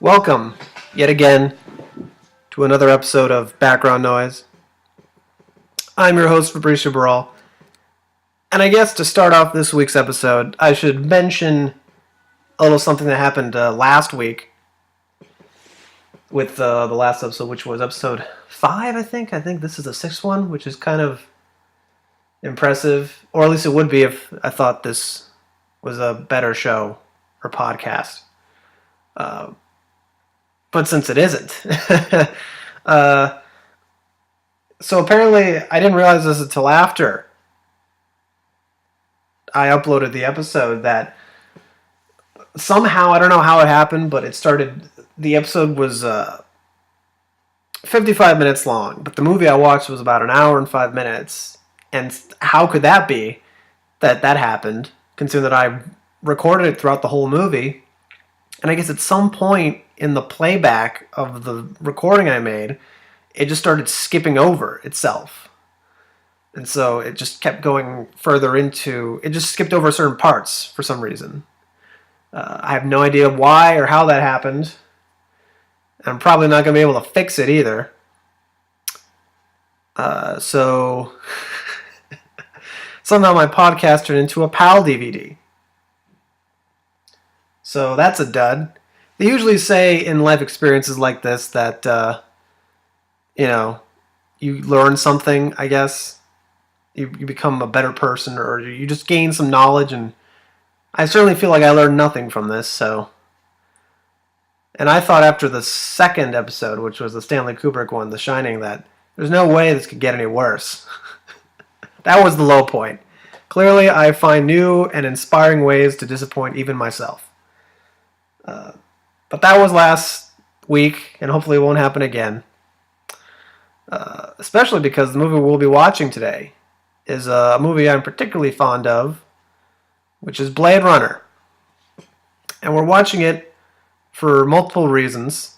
Welcome, yet again, to another episode of Background Noise. I'm your host, Fabricio Barral, and I guess to start off this week's episode, I should mention a little something that happened last week with the last episode, which was episode 5, I think. I think this is the 6th one, which is kind of impressive, or at least it would be if I thought this was a better show or podcast. But since it isn't. So apparently I didn't realize this until after I uploaded the episode that somehow, I don't know how it happened, but the episode was 55 minutes long, but the movie I watched was about an hour and 5 minutes. And how could that be that happened, considering that I recorded it throughout the whole movie? And I guess at some point in the playback of the recording I made, it just started skipping over itself. And so it just kept going further into... It just skipped over certain parts for some reason. I have no idea why or how that happened. I'm probably not going to be able to fix it either. So... Somehow my podcast turned into a PAL DVD. So that's a dud. They usually say in life experiences like this that, you learn something, I guess. You become a better person, or you just gain some knowledge, and I certainly feel like I learned nothing from this, so... And I thought after the second episode, which was the Stanley Kubrick one, The Shining, that there's no way this could get any worse. That was the low point. Clearly, I find new and inspiring ways to disappoint even myself. But that was last week, and hopefully it won't happen again. Especially because the movie we'll be watching today is a movie I'm particularly fond of, which is Blade Runner. And we're watching it for multiple reasons.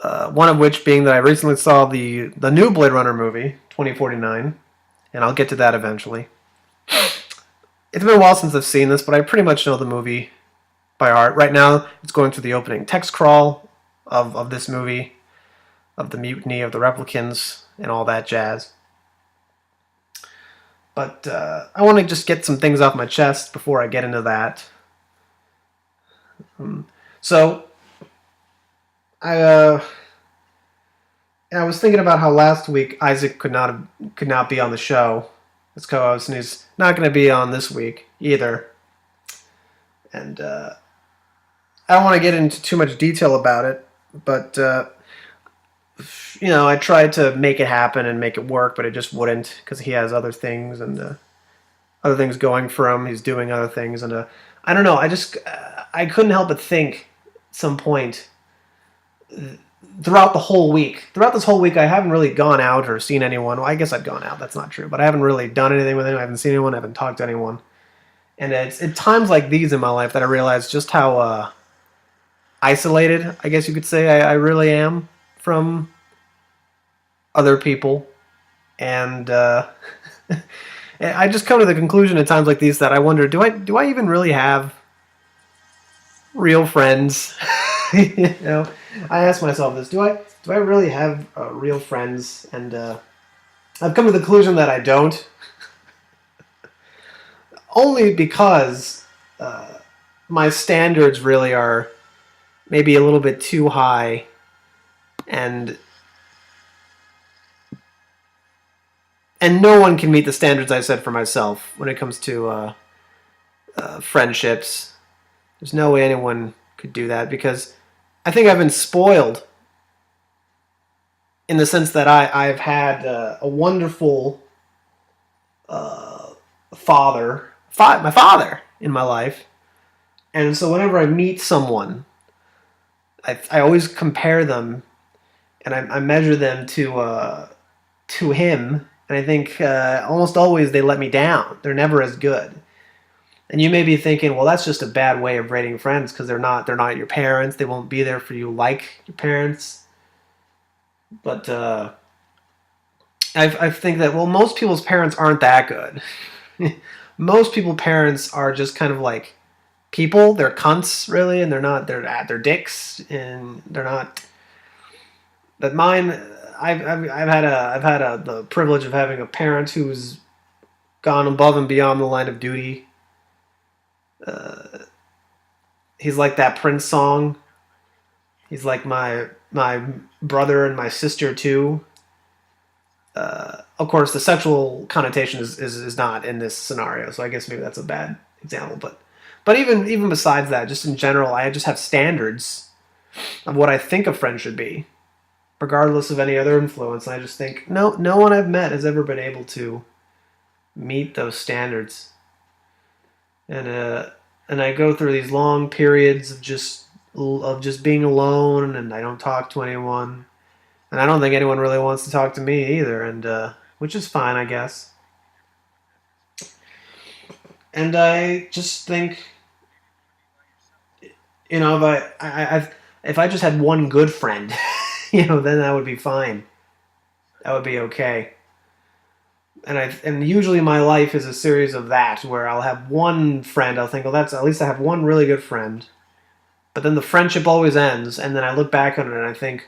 One of which being that I recently saw the new Blade Runner movie, 2049, and I'll get to that eventually. It's been a while since I've seen this, but I pretty much know the movie by heart. Right now, it's going through the opening text crawl of this movie, of the mutiny of the replicants, and all that jazz. But I want to just get some things off my chest before I get into that. So, I was thinking about how last week Isaac could not be on the show as co-host, and he's not going to be on this week either. And I don't want to get into too much detail about it, but I tried to make it happen and make it work, but it just wouldn't, because he has other things and other things going for him. He's doing other things, and I don't know. I couldn't help but think at some point throughout this whole week, I haven't really gone out or seen anyone. Well, I guess I've gone out. That's not true, but I haven't really done anything with anyone. I haven't seen anyone. I haven't talked to anyone. And it's at times like these in my life that I realize just how isolated, I guess you could say, I really am from other people. And I just come to the conclusion at times like these that I wonder, do I even really have real friends? I ask myself this: do I really have real friends? And I've come to the conclusion that I don't. Only because my standards really are maybe a little bit too high, and no one can meet the standards I set for myself when it comes to friendships. There's no way anyone could do that, because I think I've been spoiled in the sense that I've had a wonderful my father in my life. And so whenever I meet someone, I always compare them, and I measure them to him, and I think almost always they let me down. They're never as good. And you may be thinking, well, that's just a bad way of rating friends, because they're not your parents. They won't be there for you like your parents. But I think that, well, most people's parents aren't that good. Most people's parents are just kind of like people. They're cunts, really, and they're not. They're dicks, and they're not. But mine, I've had the privilege of having a parent who's gone above and beyond the line of duty. Uh, he's like that Prince song. He's like my brother and my sister too. Of course, the sexual connotation is not in this scenario, so I guess maybe that's a bad example. But even besides that, just in general, I just have standards of what I think a friend should be, regardless of any other influence. And I just think no one I've met has ever been able to meet those standards, and and I go through these long periods of just being alone, and I don't talk to anyone, and I don't think anyone really wants to talk to me either, and which is fine, I guess. And I just think, if if I just had one good friend, then that would be fine. That would be okay. And usually my life is a series of that, where I'll have one friend. I'll think, well, that's at least I have one really good friend. But then the friendship always ends, and then I look back on it and I think,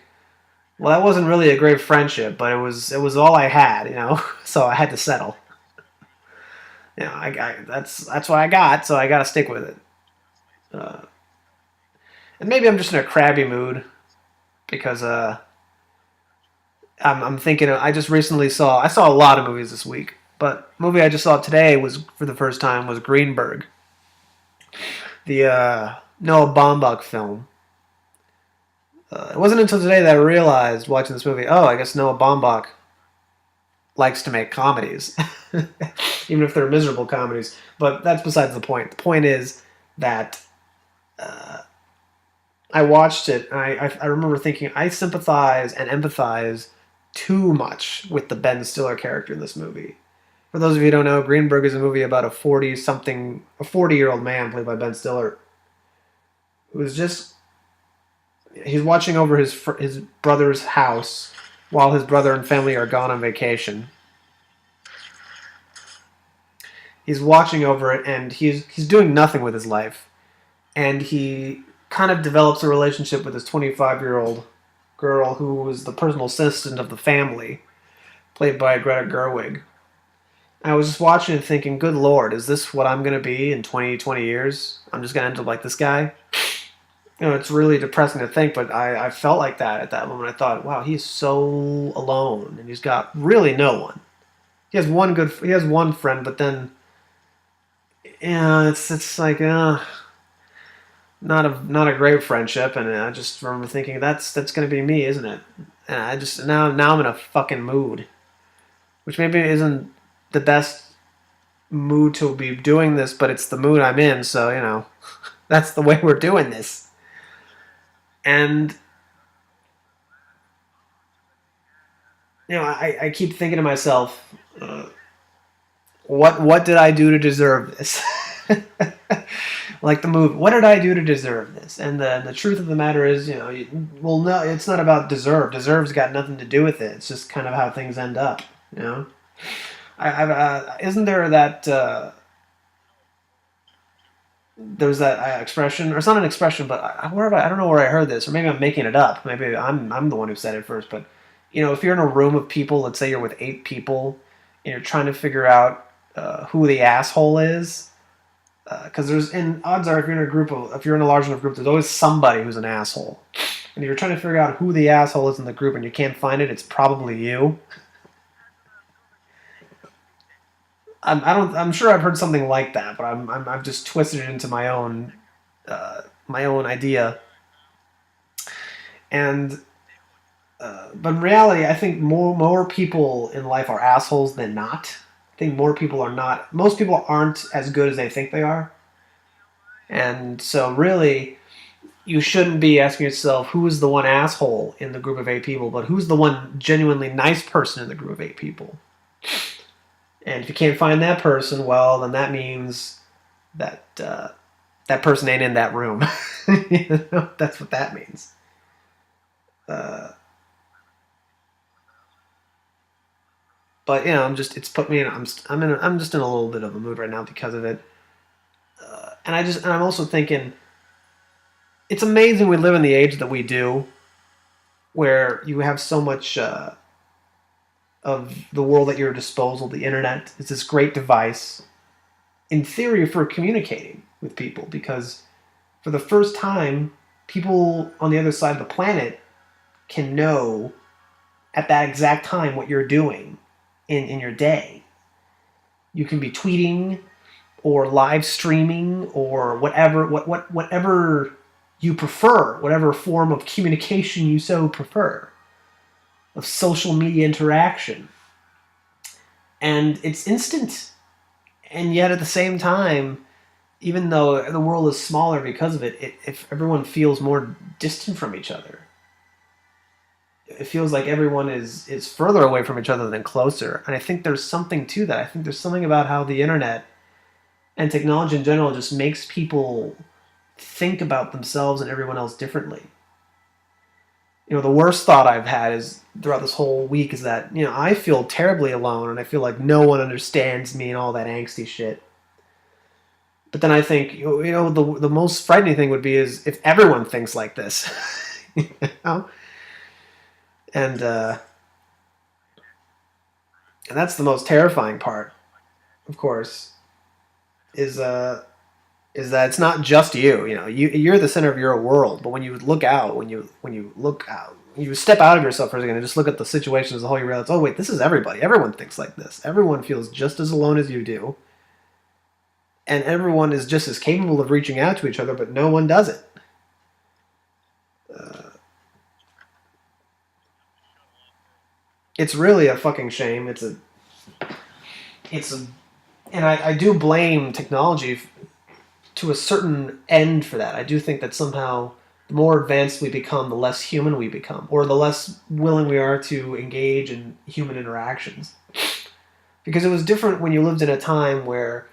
well, that wasn't really a great friendship, but it was all I had. So I had to settle. That's what I got, so I got to stick with it. Uh, and maybe I'm just in a crabby mood because I'm thinking. I just recently I saw a lot of movies this week, but movie I just saw today was for the first time was Greenberg, the Noah Baumbach film. It wasn't until today that I realized watching this movie. Oh, I guess Noah Baumbach likes to make comedies, even if they're miserable comedies. But that's besides the point. The point is that uh, I watched it, and I remember thinking I sympathize and empathize too much with the Ben Stiller character in this movie. For those of you who don't know, Greenberg is a movie about a 40-year-old man played by Ben Stiller, who's just he's watching over his brother's house while his brother and family are gone on vacation. He's watching over it, and he's doing nothing with his life, and he kind of develops a relationship with his 25-year-old girl who was the personal assistant of the family, played by Greta Gerwig. I was just watching and thinking, good lord, is this what I'm going to be in 20 years? I'm just going to end up like this guy? It's really depressing to think, but I felt like that at that moment. I thought, wow, he's so alone, and he's got really no one. He has one friend, but then, it's like, not a great friendship, and I just remember thinking that's gonna be me, isn't it? And I just now I'm in a fucking mood, which maybe isn't the best mood to be doing this, but it's the mood I'm in, so that's the way we're doing this. And I keep thinking to myself, what did I do to deserve this? Like the movie, what did I do to deserve this? And the truth of the matter is, well, no, it's not about deserve. Deserve's got nothing to do with it. It's just kind of how things end up. Isn't there that there's that expression, or it's not an expression, but I don't know where I heard this, or maybe I'm making it up. Maybe I'm the one who said it first. But if you're in a room of people, let's say you're with 8 people, and you're trying to figure out who the asshole is, because odds are if you're in a large enough group, there's always somebody who's an asshole, and if you're trying to figure out who the asshole is in the group and you can't find it, it's probably you. I'm sure I've heard something like that, but I've just twisted it into my own idea. And but in reality, I think more people in life are assholes than not. I think more people are not. Most people aren't as good as they think they are, and so really, you shouldn't be asking yourself who is the one asshole in the group of 8 people, but who's the one genuinely nice person in the group of 8 people. And if you can't find that person, well, then that means that that person ain't in that room. That's what that means. Uh, but it's put me in. I'm just in a little bit of a mood right now because of it. And I'm also thinking it's amazing we live in the age that we do, where you have so much of the world at your disposal. The internet is this great device, in theory, for communicating with people, because for the first time, people on the other side of the planet can know at that exact time what you're doing in your day. You can be tweeting or live streaming or whatever you prefer, whatever form of communication you so prefer, of social media interaction. And it's instant. And yet at the same time, even though the world is smaller because of it, if everyone feels more distant from each other. It feels like everyone is further away from each other than closer. And I think there's something to that. I think there's something about how the internet and technology in general just makes people think about themselves and everyone else differently. The worst thought I've had is throughout this whole week is that, I feel terribly alone and I feel like no one understands me and all that angsty shit. But then I think, the most frightening thing would be is if everyone thinks like this. you know? And that's the most terrifying part, of course, is that it's not just you. You're the center of your world. But when you look out, when you look out, you step out of yourself for a second and just look at the situation as a whole, you realize, oh wait, this is everybody. Everyone thinks like this. Everyone feels just as alone as you do, and everyone is just as capable of reaching out to each other, but no one does it. It's really a fucking shame. And I do blame technology to a certain end for that. I do think that somehow the more advanced we become, the less human we become, or the less willing we are to engage in human interactions. Because it was different when you lived in a time where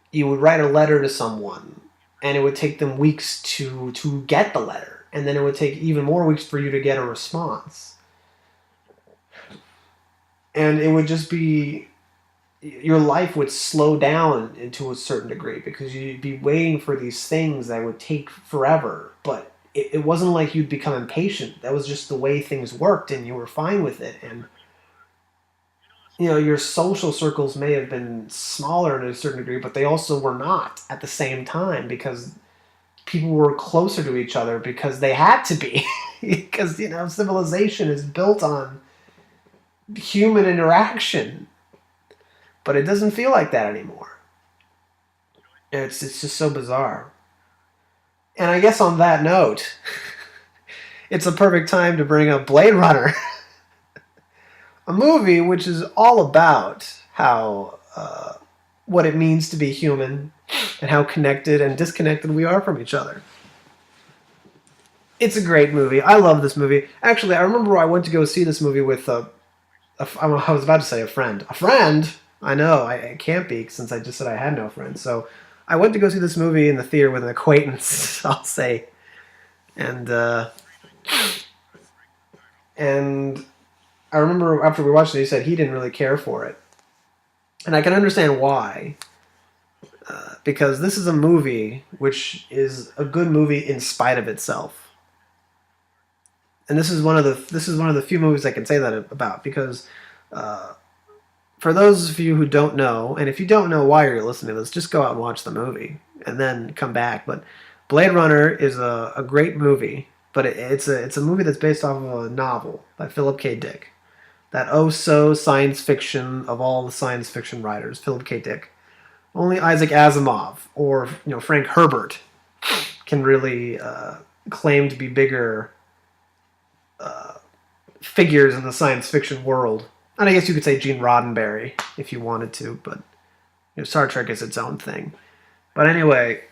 you would write a letter to someone, and it would take them weeks to get the letter, and then it would take even more weeks for you to get a response. And it would just be, your life would slow down to a certain degree because you'd be waiting for these things that would take forever. But it wasn't like you'd become impatient. That was just the way things worked, and you were fine with it. And your social circles may have been smaller to a certain degree, but they also were not at the same time, because people were closer to each other because they had to be. Because civilization is built on human interaction, but it doesn't feel like that anymore. It's just so bizarre. And I guess on that note, it's a perfect time to bring up Blade Runner, a movie which is all about how what it means to be human and how connected and disconnected we are from each other. It's a great movie. I love this movie. Actually, I remember I went to go see this movie with I was about to say a friend. A friend? I know, it can't be, since I just said I had no friends. So I went to go see this movie in the theater with an acquaintance, I'll say. And I remember after we watched it, he said he didn't really care for it. And I can understand why. Because this is a movie which is a good movie in spite of itself. And this is one of the few movies I can say that about, because for those of you who don't know, and if you don't know why you're listening to this, just go out and watch the movie and then come back. But Blade Runner is a great movie, but it's a movie that's based off of a novel by Philip K. Dick. That oh-so science fiction of all the science fiction writers, Philip K. Dick. Only Isaac Asimov or Frank Herbert can really claim to be bigger figures in the science fiction world. And I guess you could say Gene Roddenberry if you wanted to, but Star Trek is its own thing. But anyway,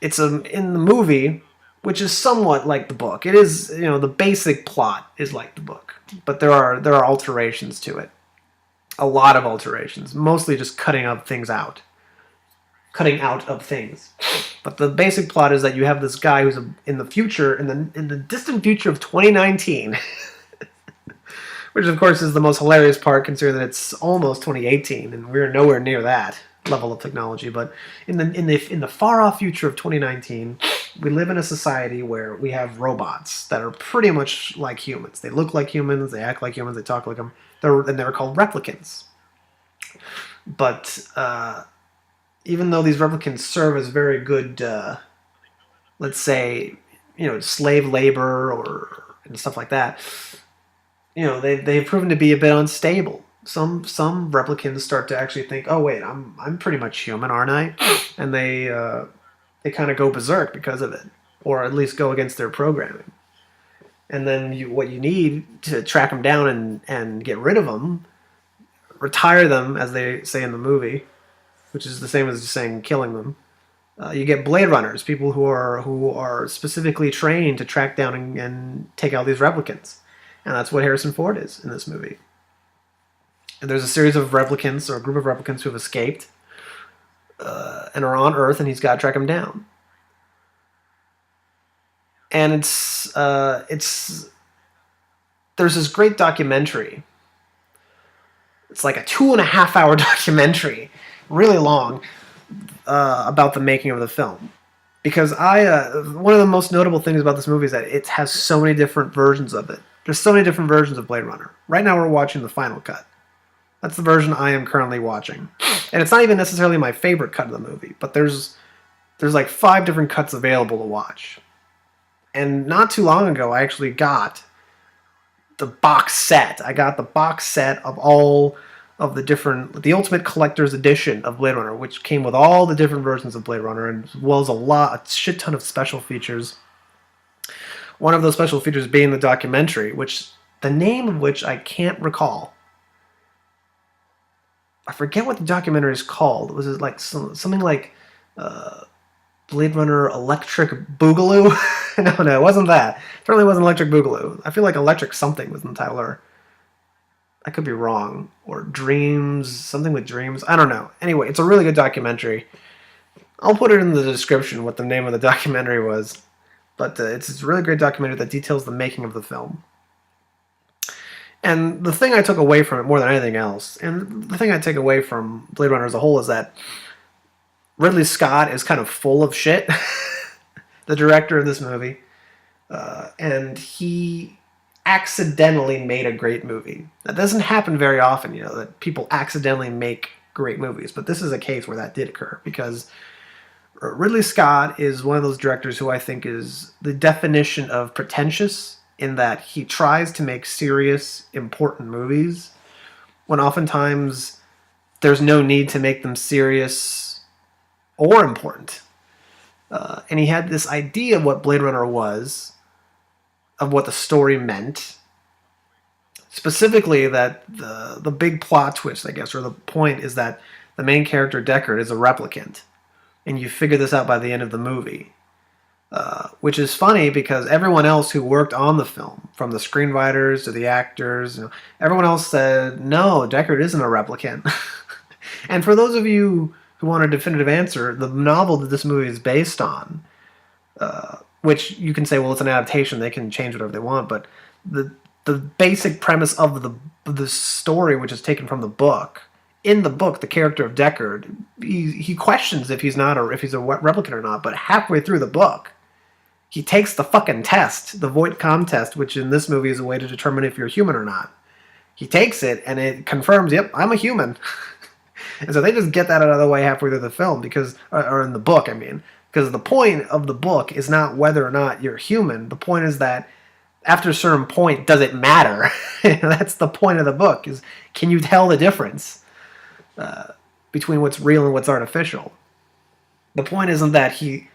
it's in the movie, which is somewhat like the book. It is, the basic plot is like the book, but there are alterations to it. A lot of alterations, mostly just cutting out of things. But the basic plot is that you have this guy who's in the future, in the distant future of 2019, which of course is the most hilarious part, considering that it's almost 2018 and we're nowhere near that. level of technology. But in the far off future of 2019, we live in a society where we have robots that are pretty much like humans. They look like humans, they act like humans, they talk like them. They're called replicants. But even though these replicants serve as very good, let's say, slave labor and stuff like that, they've proven to be a bit unstable. Some replicants start to actually think, oh wait, I'm pretty much human, aren't I? And they kind of go berserk because of it, or at least go against their programming. And then what you need to track them down and get rid of them, retire them, as they say in the movie, which is the same as just saying killing them. You get Blade Runners, people who are specifically trained to track down and take out these replicants, and that's what Harrison Ford is in this movie. And there's a series of replicants, or a group of replicants, who have escaped and are on Earth, and he's got to track them down. And it's there's this great documentary. It's like a 2.5-hour documentary, really long, about the making of the film. Because one of the most notable things about this movie is that it has so many different versions of it. There's so many different versions of Blade Runner. Right now we're watching the final cut. That's the version I am currently watching. And it's not even necessarily my favorite cut of the movie, but there's like 5 different cuts available to watch. And not too long ago, I actually got the box set. I got the box set of all of the Ultimate Collector's Edition of Blade Runner, which came with all the different versions of Blade Runner, and as well as a shit ton of special features. One of those special features being the documentary, the name of which I can't recall. I forget what the documentary is called. Was it like something like Blade Runner Electric Boogaloo? No, it wasn't that. It certainly wasn't Electric Boogaloo. I feel like Electric something was in the title, or I could be wrong. Or Dreams, something with Dreams. I don't know. Anyway, it's a really good documentary. I'll put it in the description what the name of the documentary was. But it's a really great documentary that details the making of the film. And the thing I took away from it more than anything else, and the thing I take away from Blade Runner as a whole, is that Ridley Scott is kind of full of shit, the director of this movie, and he accidentally made a great movie. That doesn't happen very often, that people accidentally make great movies, but this is a case where that did occur, because Ridley Scott is one of those directors who I think is the definition of pretentious, in that he tries to make serious, important movies, when oftentimes there's no need to make them serious or important. And he had this idea of what Blade Runner was, of what the story meant. Specifically, that the big plot twist, I guess, or the point, is that the main character, Deckard, is a replicant. And you figure this out by the end of the movie. Which is funny, because everyone else who worked on the film, from the screenwriters to the actors, everyone else said, no, Deckard isn't a replicant. And for those of you who want a definitive answer, the novel that this movie is based on, which you can say, well, it's an adaptation, they can change whatever they want, but the basic premise of the story, which is taken from the book, in the book, the character of Deckard, he questions if he's a replicant or not, but halfway through the book, he takes the fucking test, the Voight-Kampff test, which in this movie is a way to determine if you're human or not. He takes it, and it confirms, yep, I'm a human. And so they just get that out of the way halfway through the film, or in the book, I mean. Because the point of the book is not whether or not you're human. The point is that after a certain point, does it matter? That's the point of the book, is can you tell the difference between what's real and what's artificial? The point isn't that he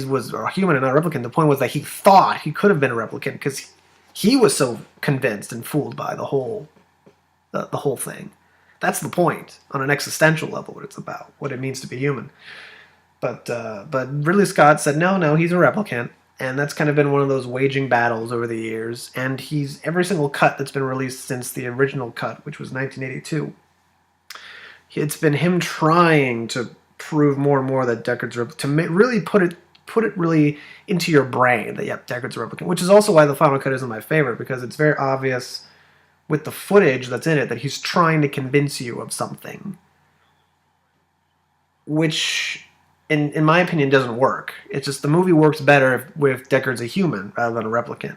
was a human and not a replicant. The point was that he thought he could have been a replicant, because he was so convinced and fooled by the whole thing. That's the point, on an existential level, what it's about, what it means to be human. But Ridley Scott said, no, he's a replicant, and that's kind of been one of those waging battles over the years. And every single cut that's been released since the original cut, which was 1982, it's been him trying to prove more and more that Deckard's a replicant, to really put it really into your brain that, yep, Deckard's a replicant, which is also why the final cut isn't my favorite, because it's very obvious with the footage that's in it that he's trying to convince you of something. which, in my opinion, doesn't work. It's just the movie works better if Deckard's a human rather than a replicant.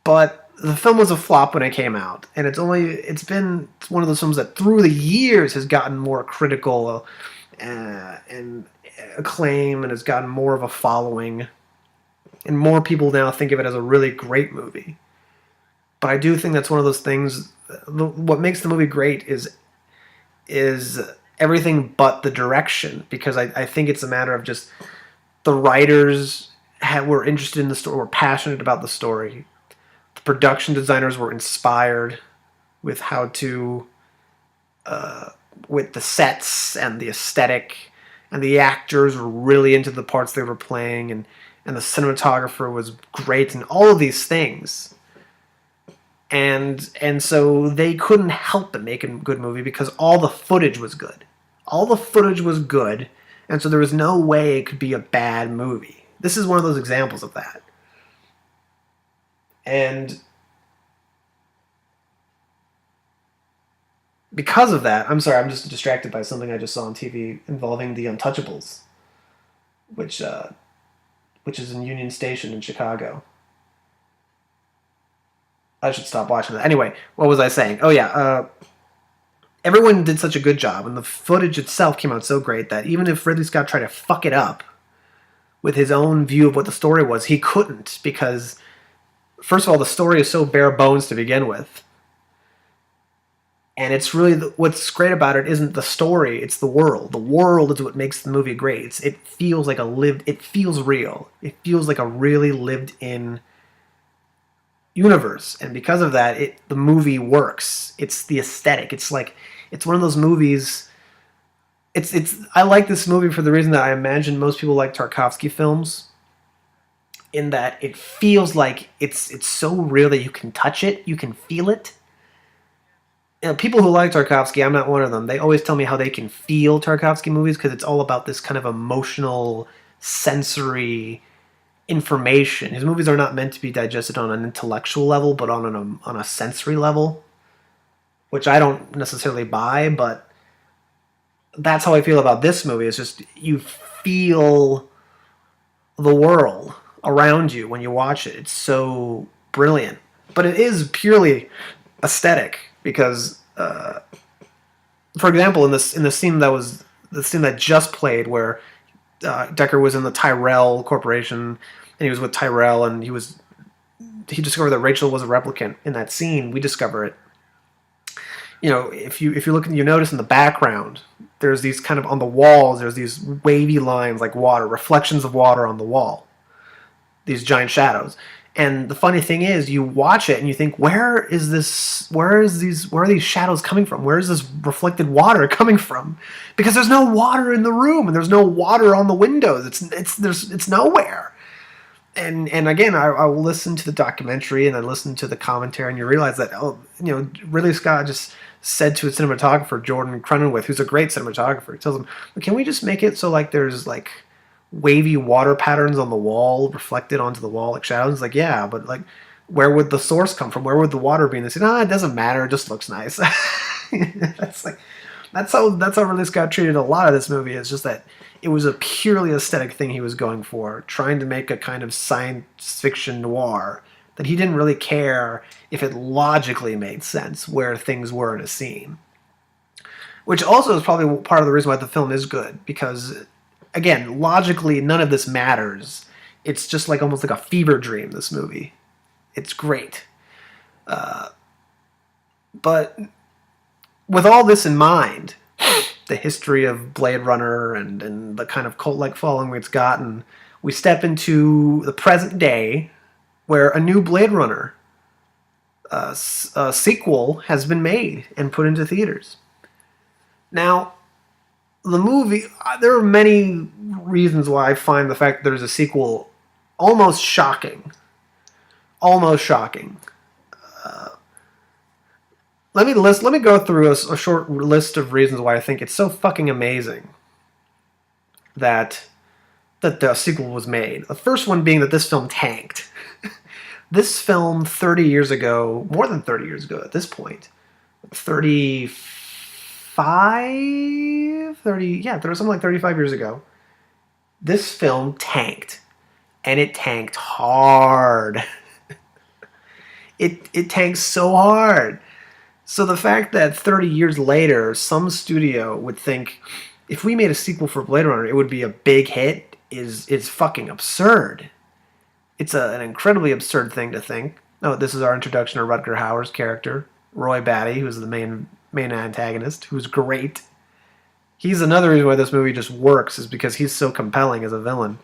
But the film was a flop when it came out, and it's been one of those films that through the years has gotten more critical and acclaim, and has gotten more of a following, and more people now think of it as a really great movie. But I do think that's one of those things. What makes the movie great is everything but the direction, because I think it's a matter of just the writers were interested in the story, were passionate about the story. The production designers were inspired with how to, with the sets and the aesthetic, and the actors were really into the parts they were playing, and the cinematographer was great, and all of these things. And so they couldn't help but make a good movie because all the footage was good. All the footage was good, and so there was no way it could be a bad movie. This is one of those examples of that. And because of that, I'm sorry, I'm just distracted by something I just saw on TV involving The Untouchables, which is in Union Station in Chicago. I should stop watching that. Anyway, what was I saying? Oh yeah, everyone did such a good job, and the footage itself came out so great that even if Ridley Scott tried to fuck it up with his own view of what the story was, he couldn't, because first of all, the story is so bare bones to begin with. And it's really what's great about it isn't the story; it's the world. The world is what makes the movie great. It feels like it feels real. It feels like a really lived-in universe, and because of that, the movie works. It's the aesthetic. It's one of those movies. I like this movie for the reason that I imagine most people like Tarkovsky films, in that it feels like it's so real that you can touch it, you can feel it. You know, people who like Tarkovsky, I'm not one of them. They always tell me how they can feel Tarkovsky movies because it's all about this kind of emotional, sensory information. His movies are not meant to be digested on an intellectual level, but on a sensory level, which I don't necessarily buy, but that's how I feel about this movie. It's just you feel the world around you when you watch it. It's so brilliant. But it is purely aesthetic because, for example, in the scene that just played where Deckard was in the Tyrell Corporation and he was with Tyrell and he discovered that Rachel was a replicant. In that scene, we discover it. You know, if you look, you notice in the background, there's these kind of on the walls. There's these wavy lines like water, reflections of water on the wall. These giant shadows. And the funny thing is, you watch it and you think, where are these shadows coming from? Where is this reflected water coming from? Because there's no water in the room and there's no water on the windows. It's nowhere. And again, I will listen to the documentary and I listen to the commentary, and you realize that Ridley Scott just said to his cinematographer Jordan Cronenweth, who's a great cinematographer, he tells him, "Can we just make it so like there's like wavy water patterns on the wall reflected onto the wall like shadows?" It's like, yeah, but like where would the source come from? Where would the water be? And they say, no, it doesn't matter, it just looks nice. That's how Ridley Scott treated a lot of this movie. It's just that it was a purely aesthetic thing he was going for, trying to make a kind of science fiction noir that he didn't really care if it logically made sense where things were in a scene. Which also is probably part of the reason why the film is good, because again, logically, none of this matters. It's just like almost like a fever dream, this movie. It's great. But with all this in mind, the history of Blade Runner and the kind of cult-like following it's gotten, we step into the present day where a new Blade Runner sequel has been made and put into theaters. Now, the movie, there are many reasons why I find the fact that there's a sequel almost shocking. Almost shocking. Let me go through a short list of reasons why I think it's so fucking amazing that the sequel was made. The first one being that this film tanked. This film 30 years ago, more than 30 years ago at this point, 30 yeah, there was something like 35 years ago. This film tanked, and it tanked hard. It tanked so hard. So the fact that 30 years later, some studio would think if we made a sequel for Blade Runner, it would be a big hit is fucking absurd. It's an incredibly absurd thing to think. Oh, this is our introduction to Rutger Hauer's character, Roy Batty, who's the main antagonist, who's great. He's another reason why this movie just works, is because he's so compelling as a villain.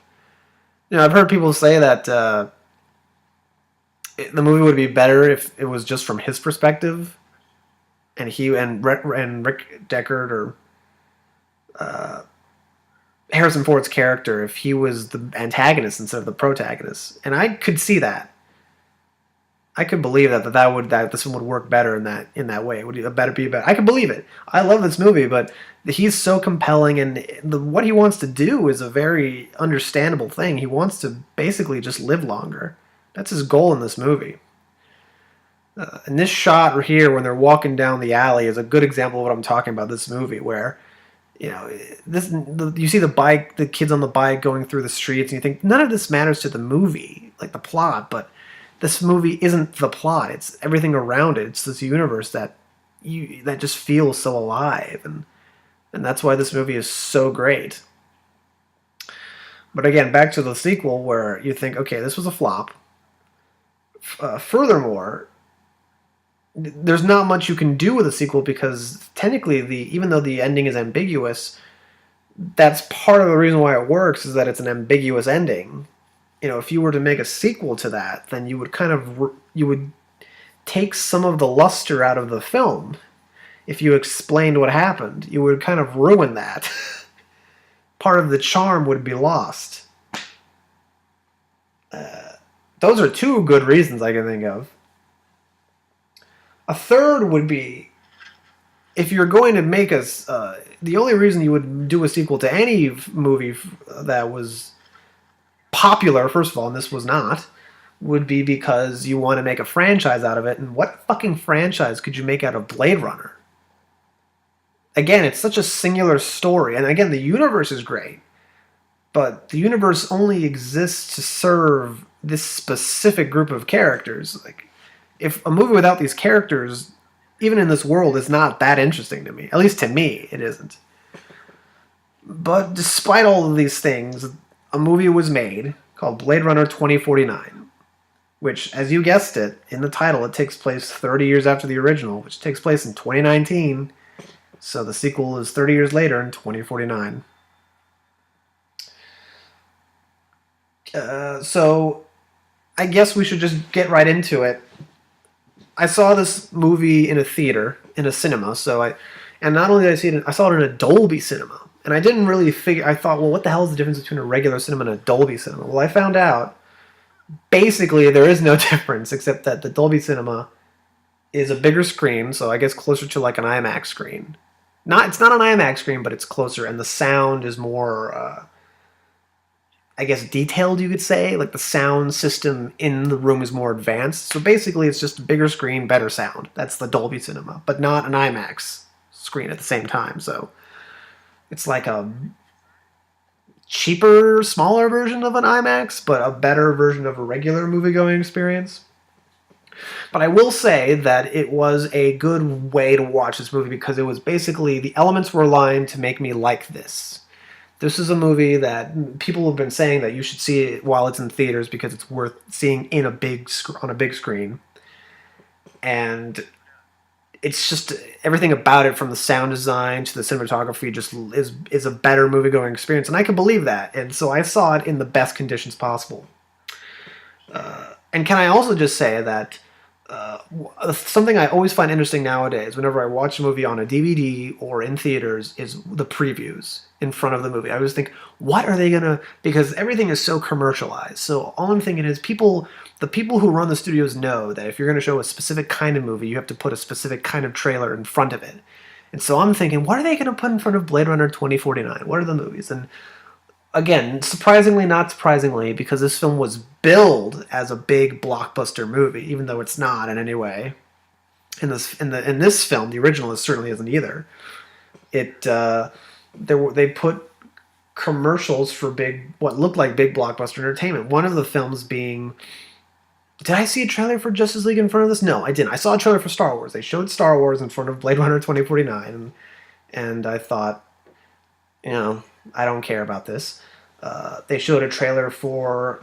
You know, I've heard people say that the movie would be better if it was just from his perspective, and Rick Deckard or Harrison Ford's character if he was the antagonist instead of the protagonist. And I could see that. I could believe that this one would work better in that way. It would be better. I could believe it. I love this movie, but he's so compelling, and what he wants to do is a very understandable thing. He wants to basically just live longer. That's his goal in this movie. And this shot right here, when they're walking down the alley, is a good example of what I'm talking about. This movie, where you see the kids on the bike going through the streets, and you think none of this matters to the movie, like the plot, but this movie isn't the plot. It's everything around it. It's this universe that just feels so alive, and that's why this movie is so great. But again, back to the sequel, where you think, okay, this was a flop. Furthermore, there's not much you can do with a sequel, because technically, even though the ending is ambiguous, that's part of the reason why it works, is that it's an ambiguous ending. You know, if you were to make a sequel to that, then you would take some of the luster out of the film. If you explained what happened, you would kind of ruin that. Part of the charm would be lost. Those are two good reasons I can think of. A third would be, if you're going to make the only reason you would do a sequel to any movie that was popular, first of all, and this was not, would be because you want to make a franchise out of it. And what fucking franchise could you make out of Blade Runner? Again, it's such a singular story. And again, the universe is great. But the universe only exists to serve this specific group of characters. Like, if a movie without these characters, even in this world, is not that interesting to me. At least to me, it isn't. But despite all of these things, a movie was made called Blade Runner 2049, which, as you guessed it, in the title, it takes place 30 years after the original, which takes place in 2019. So the sequel is 30 years later in 2049. So I guess we should just get right into it. I saw this movie in a theater, in a cinema, and not only did I see it, I saw it in a Dolby cinema. And I didn't really I thought, well, what the hell is the difference between a regular cinema and a Dolby cinema? Well, I found out, basically, there is no difference, except that the Dolby cinema is a bigger screen, so I guess closer to like an IMAX screen. It's not an IMAX screen, but it's closer, and the sound is more, I guess, detailed, you could say. Like, the sound system in the room is more advanced. So basically, it's just a bigger screen, better sound. That's the Dolby cinema, but not an IMAX screen at the same time. So it's like a cheaper, smaller version of an IMAX, but a better version of a regular movie-going experience. But I will say that it was a good way to watch this movie, because it was basically, the elements were aligned to make me like this. This is a movie that people have been saying that you should see it while it's in theaters, because it's worth seeing on a big screen. And it's just, everything about it, from the sound design to the cinematography, just is a better movie-going experience. And I can believe that. And so I saw it in the best conditions possible. And can I also just say that something I always find interesting nowadays, whenever I watch a movie on a DVD or in theaters, is the previews in front of the movie. I always think, what are they gonna? Because everything is so commercialized. So all I'm thinking is, the people who run the studios know that if you're gonna show a specific kind of movie, you have to put a specific kind of trailer in front of it. And so I'm thinking, what are they gonna put in front of Blade Runner 2049? What are the movies? And again, surprisingly, not surprisingly, because this film was billed as a big blockbuster movie, even though it's not in any way. In this film, the original, it certainly isn't either. It they put commercials for what looked like big blockbuster entertainment. One of the films being, did I see a trailer for Justice League in front of this? No, I didn't. I saw a trailer for Star Wars. They showed Star Wars in front of Blade Runner 2049, and I thought, you know, I don't care about this. They showed a trailer for.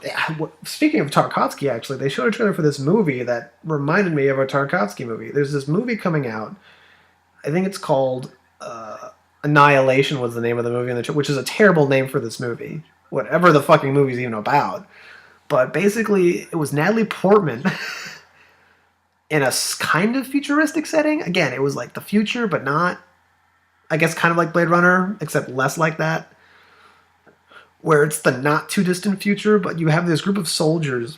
Speaking of Tarkovsky, actually, they showed a trailer for this movie that reminded me of a Tarkovsky movie. There's this movie coming out. I think it's called Annihilation was the name of the movie, which is a terrible name for this movie. Whatever the fucking movie's even about. But basically, it was Natalie Portman in a kind of futuristic setting. Again, it was like the future, but not, I guess, kind of like Blade Runner, except less like that. Where it's the not too distant future, but you have this group of soldiers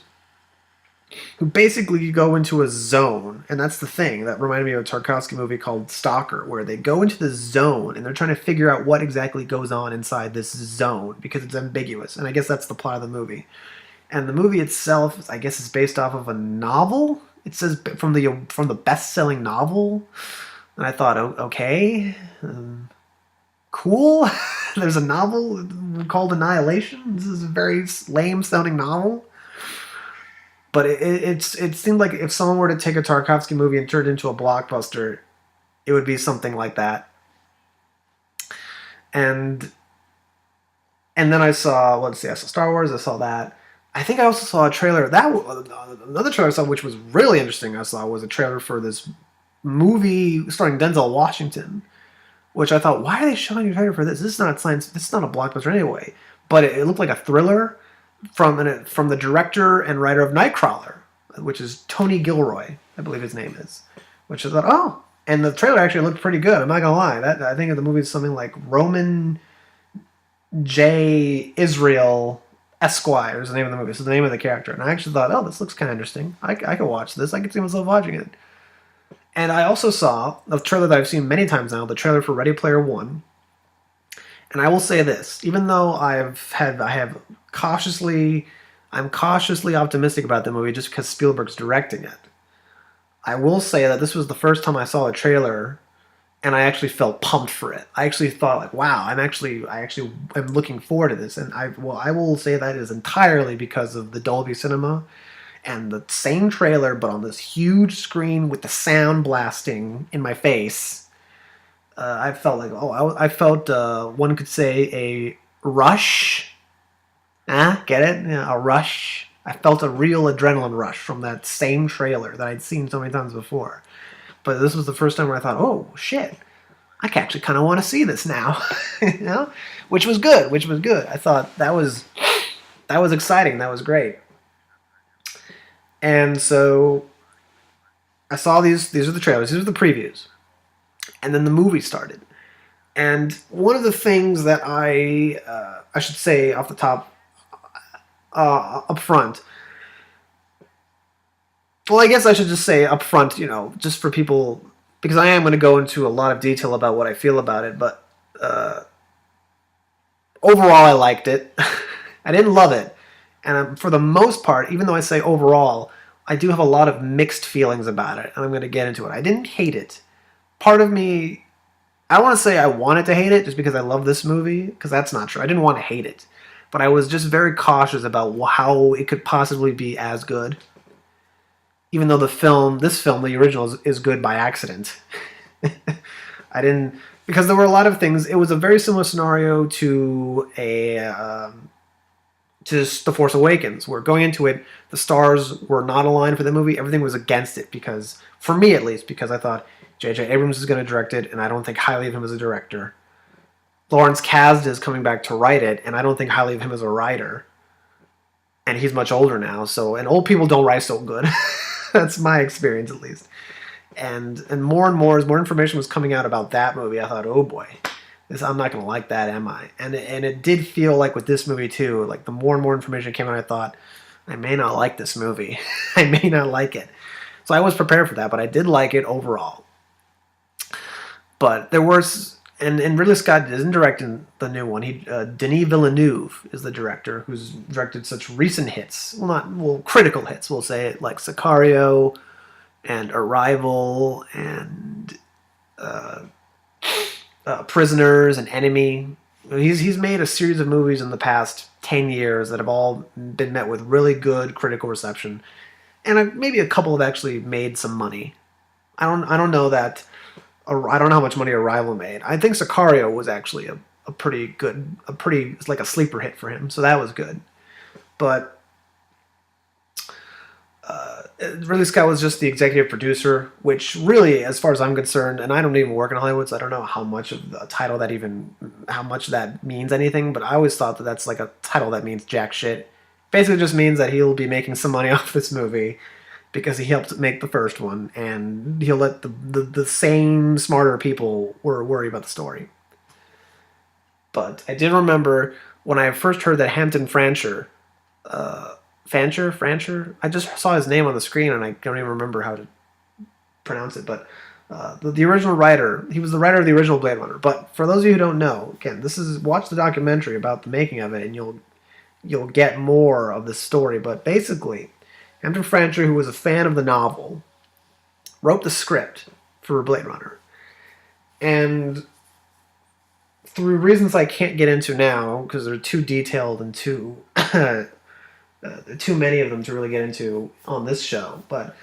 who basically go into a zone, and that's the thing that reminded me of a Tarkovsky movie called Stalker, where they go into the zone and they're trying to figure out what exactly goes on inside this zone because it's ambiguous, and I guess that's the plot of the movie. And the movie itself, I guess, is based off of a novel. It says from the best-selling novel, and I thought, oh, okay, cool. There's a novel called Annihilation. This is a very lame-sounding novel. But it seemed like if someone were to take a Tarkovsky movie and turn it into a blockbuster, it would be something like that. And then I saw Star Wars. I saw that. I think I also saw a trailer. Another trailer I saw, which was really interesting. I saw was a trailer for this movie starring Denzel Washington, which I thought, why are they showing a trailer for this? This is not science. This is not a blockbuster anyway. But it looked like a thriller from the director and writer of Nightcrawler, which is Tony Gilroy, I believe his name is. Which I thought, oh, and the trailer actually looked pretty good. I'm not gonna lie. I think the movie is something like Roman J. Israel Esquire is the name of the movie. This is the name of the character, and I actually thought, oh, this looks kind of interesting. I could watch this. I could see myself watching it. And I also saw a trailer that I've seen many times now, the trailer for Ready Player One. And I will say this, even though I'm cautiously optimistic about the movie just because Spielberg's directing it. I will say that this was the first time I saw a trailer and I actually felt pumped for it. I actually thought, like, wow, I actually am looking forward to this. And I will say that is entirely because of the Dolby Cinema and the same trailer, but on this huge screen with the sound blasting in my face. I felt like, I felt, one could say, a rush. Get it? Yeah, a rush. I felt a real adrenaline rush from that same trailer that I'd seen so many times before. But this was the first time where I thought, oh, shit, I actually kind of want to see this now. You know? Which was good. I thought that was exciting. That was great. And so I saw these are the trailers. These are the previews. And then the movie started. And one of the things that I should say off the top, up front. Well, I guess I should just say up front, just for people, because I am going to go into a lot of detail about what I feel about it, but overall I liked it. I didn't love it. And for the most part, even though I say overall, I do have a lot of mixed feelings about it, and I'm going to get into it. I didn't hate it. Part of me, I don't want to say I wanted to hate it just because I love this movie, because that's not true. I didn't want to hate it. But I was just very cautious about how it could possibly be as good. Even though this film, the original, is good by accident. I didn't, because there were a lot of things. It was a very similar scenario to to The Force Awakens, where going into it, the stars were not aligned for the movie. Everything was against it, because, for me at least, because I thought J.J. Abrams is going to direct it, and I don't think highly of him as a director. Lawrence Kasdan is coming back to write it, and I don't think highly of him as a writer. And he's much older now, and old people don't write so good. That's my experience, at least. And more and more, as more information was coming out about that movie, I thought, oh boy, I'm not going to like that, am I? And it did feel like with this movie, too, like the more and more information came out, I thought, I may not like this movie. I may not like it. So I was prepared for that, but I did like it overall. But there was... And Ridley Scott isn't directing the new one. Denis Villeneuve is the director, who's directed such recent hits. Critical hits, we'll say it, like Sicario and Arrival and Prisoners and Enemy. He's made a series of movies in the past 10 years that have all been met with really good critical reception, and maybe a couple have actually made some money. I don't know that. I don't know how much money Arrival made. I think Sicario was actually a pretty good, it's like a sleeper hit for him, so that was good. But Ridley Scott was just the executive producer, which really, as far as I'm concerned, and I don't even work in Hollywood, so I don't know how much of the title that how much that means anything, but I always thought that that's like a title that means jack shit. Basically just means that he'll be making some money off this movie because he helped make the first one, and he'll let the same smarter people worry about the story. But I did remember when I first heard that Hampton Fancher, Fancher. I just saw his name on the screen and I don't even remember how to pronounce it. But the original writer, he was the writer of the original Blade Runner. But for those of you who don't know, again, watch the documentary about the making of it, and you'll get more of the story. But basically, Hampton Fancher, who was a fan of the novel, wrote the script for Blade Runner, and through reasons I can't get into now because they're too detailed and too too many of them to really get into on this show. But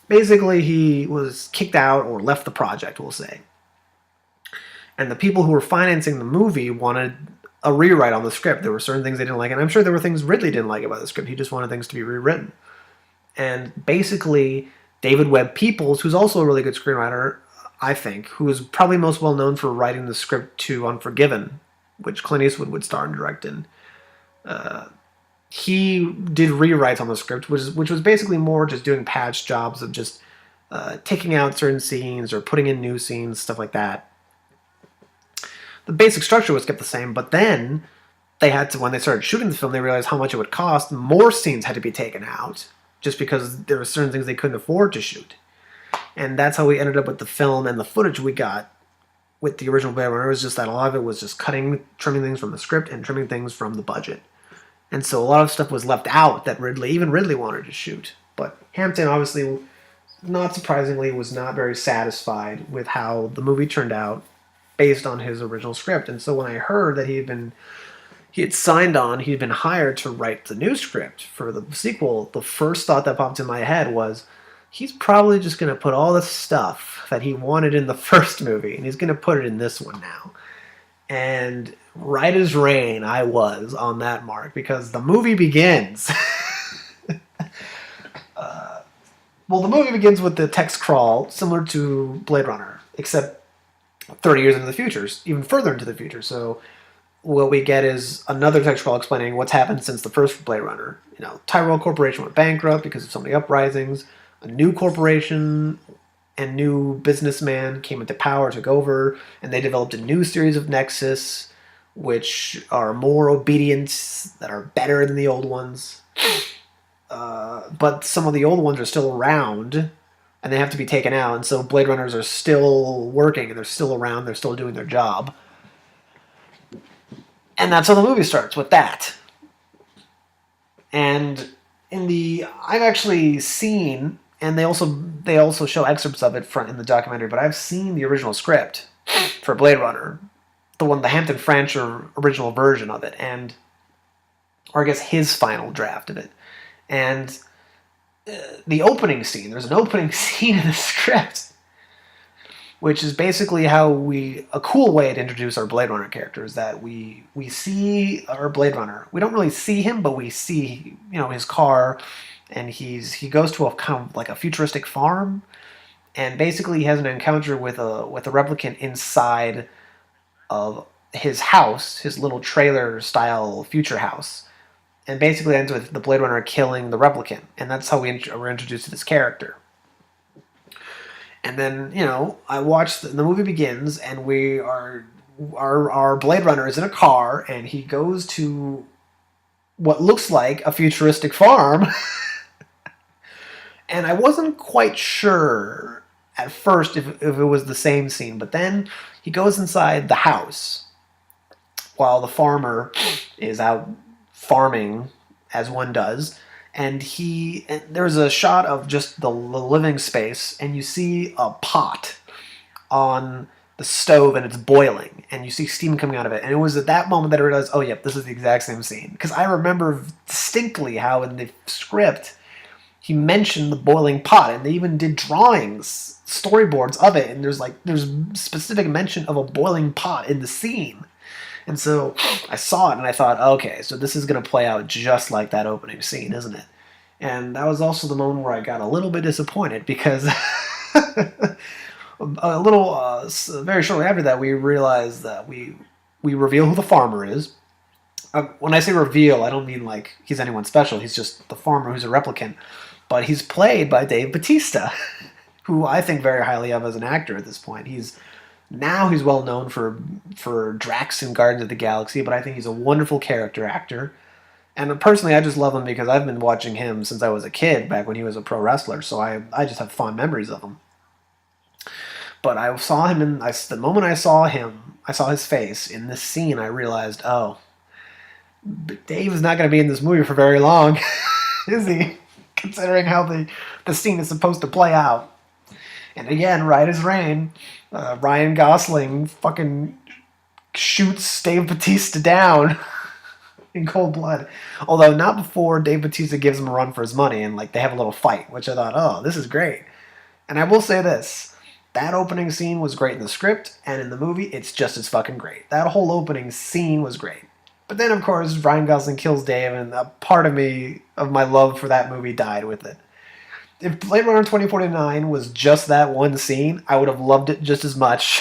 basically, he was kicked out or left the project, we'll say. And the people who were financing the movie wanted a rewrite on the script. There were certain things they didn't like, and I'm sure there were things Ridley didn't like about the script. He just wanted things to be rewritten. And basically, David Webb Peoples, who's also a really good screenwriter, I think, who is probably most well known for writing the script to Unforgiven, which Clint Eastwood would star and direct in. He did rewrites on the script, which was basically more just doing patch jobs of just taking out certain scenes or putting in new scenes, stuff like that. The basic structure was kept the same, but then they had to, when they started shooting the film, they realized how much it would cost. More scenes had to be taken out, just because there were certain things they couldn't afford to shoot. And that's how we ended up with the film and the footage we got with the original Blade Runner. It was just that a lot of it was just trimming things from the script and trimming things from the budget. And so a lot of stuff was left out that even Ridley wanted to shoot. But Hampton, obviously, not surprisingly, was not very satisfied with how the movie turned out based on his original script. And so when I heard that he'd been hired to write the new script for the sequel, the first thought that popped in my head was, he's probably just going to put all the stuff that he wanted in the first movie, and he's going to put it in this one now. And right as rain, I was on that mark, because the movie begins. Well, the movie begins with the text crawl, similar to Blade Runner, except 30 years into the future, even further into the future. So what we get is another text crawl explaining what's happened since the first Blade Runner. Tyrell Corporation went bankrupt because of so many uprisings. A new corporation and new businessman came into power, took over, and they developed a new series of Nexus, which are more obedient, that are better than the old ones. But some of the old ones are still around, and they have to be taken out, and so Blade Runners are still working, and they're still around, they're still doing their job. And that's how the movie starts, with that. And I've actually seen, and they also show excerpts of it in the documentary, but I've seen the original script for Blade Runner, the Hampton Fancher original version of it, or I guess his final draft of it. And the opening scene, there's an opening scene in the script, which is basically a cool way to introduce our Blade Runner characters, that we see our Blade Runner. We don't really see him, but we see, his car, and he goes to a kind of like a futuristic farm, and basically he has an encounter with a replicant inside of his house, his little trailer style future house. And basically ends with the Blade Runner killing the replicant, and that's how we're introduced to this character. And then, I watched the movie begins, and our Blade Runner is in a car, and he goes to what looks like a futuristic farm. And I wasn't quite sure at first if it was the same scene, but then he goes inside the house while the farmer is out farming, as one does, and there's a shot of just the living space, and you see a pot on the stove and it's boiling, and you see steam coming out of it. And it was at that moment that I realized, oh, yep, this is the exact same scene. Because I remember distinctly how in the script he mentioned the boiling pot, and they even did drawings, storyboards of it, and there's specific mention of a boiling pot in the scene. And so I saw it and I thought, okay, so this is going to play out just like that opening scene, isn't it? And that was also the moment where I got a little bit disappointed because very shortly after that, we realized that we reveal who the farmer is. When I say reveal, I don't mean like he's anyone special. He's just the farmer who's a replicant. But he's played by Dave Bautista, who I think very highly of as an actor at this point. He's well known for Drax in Guardians of the Galaxy, but I think he's a wonderful character actor. And personally, I just love him because I've been watching him since I was a kid, back when he was a pro wrestler. So I just have fond memories of him. But I saw him the moment I saw him, I saw his face in this scene. I realized, oh, Dave is not going to be in this movie for very long, is he? Considering how the scene is supposed to play out. And again, right as rain, Ryan Gosling fucking shoots Dave Bautista down in cold blood. Although not before Dave Bautista gives him a run for his money and like they have a little fight, which I thought, oh, this is great. And I will say this. That opening scene was great in the script, and in the movie, it's just as fucking great. That whole opening scene was great. But then, of course, Ryan Gosling kills Dave, and a part of me, of my love for that movie, died with it. If Blade Runner 2049 was just that one scene, I would have loved it just as much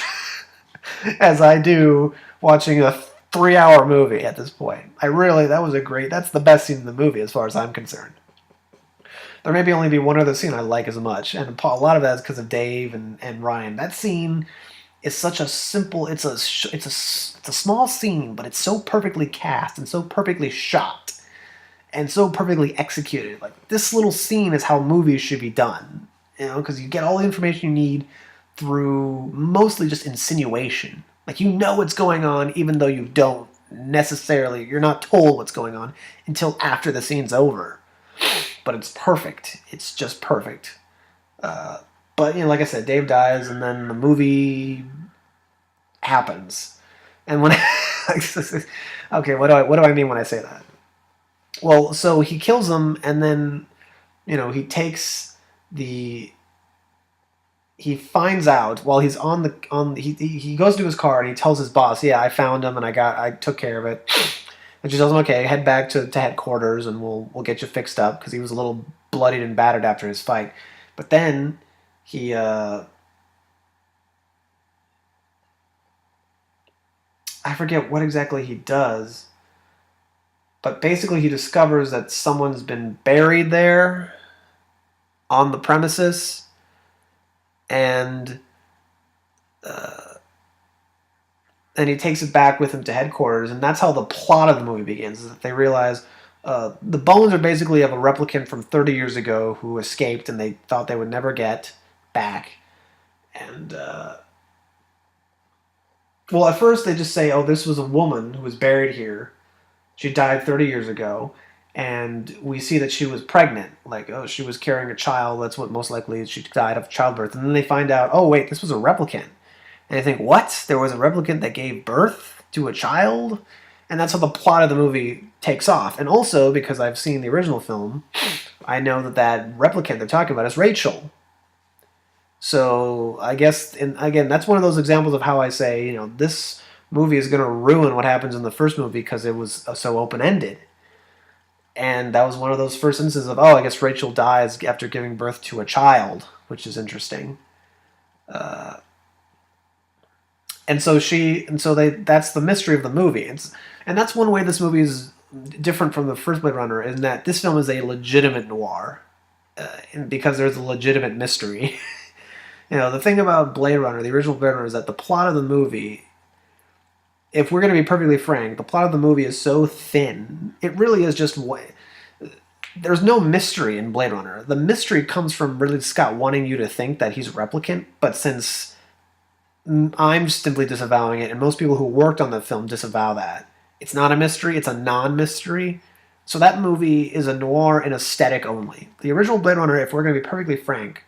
as I do watching a 3-hour movie at this point. That's the best scene in the movie as far as I'm concerned. There may only be one other scene I like as much, and a lot of that is because of Dave and Ryan. That scene is such a simple. It's a small scene, but it's so perfectly cast and so perfectly shot, and so perfectly executed. Like this little scene is how movies should be done, because you get all the information you need through mostly just insinuation. Like you know what's going on, even though you don't necessarily. You're not told what's going on until after the scene's over. But it's perfect. It's just perfect. But like I said, Dave dies, and then the movie happens. And when okay, what do I mean when I say that? Well, so he kills him, and then he takes the. He finds out while he's he goes to his car and he tells his boss, "Yeah, I found him and I took care of it." And she tells him, okay, head back to headquarters and we'll get you fixed up, because he was a little bloodied and battered after his fight. But then he I forget what exactly he does, but basically he discovers that someone's been buried there on the premises, and he takes it back with him to headquarters, and that's how the plot of the movie begins, is that they realize the bones are basically of a replicant from 30 years ago who escaped and they thought they would never get back. And, well, at first they just say, oh, this was a woman who was buried here. She died 30 years ago, and we see that she was pregnant. Like, oh, she was carrying a child, that's what most likely she died of childbirth. And then they find out, oh, wait, this was a replicant. And I think, what? There was a replicant that gave birth to a child? And that's how the plot of the movie takes off. And also, because I've seen the original film, I know that replicant they're talking about is Rachel. So, I guess, and again, that's one of those examples of how I say, this movie is going to ruin what happens in the first movie because it was so open-ended. And that was one of those first instances of, oh, I guess Rachel dies after giving birth to a child, which is interesting. That's the mystery of the movie. And that's one way this movie is different from the first Blade Runner, in that this film is a legitimate noir, because there's a legitimate mystery. The thing about Blade Runner, the original Blade Runner, is that the plot of the movie, if we're going to be perfectly frank, the plot of the movie is so thin. It really is just there's no mystery in Blade Runner. The mystery comes from Ridley Scott wanting you to think that he's a replicant, but since I'm simply disavowing it, and most people who worked on the film disavow that. It's not a mystery, it's a non-mystery. So that movie is a noir in aesthetic only. The original Blade Runner, if we're going to be perfectly frank,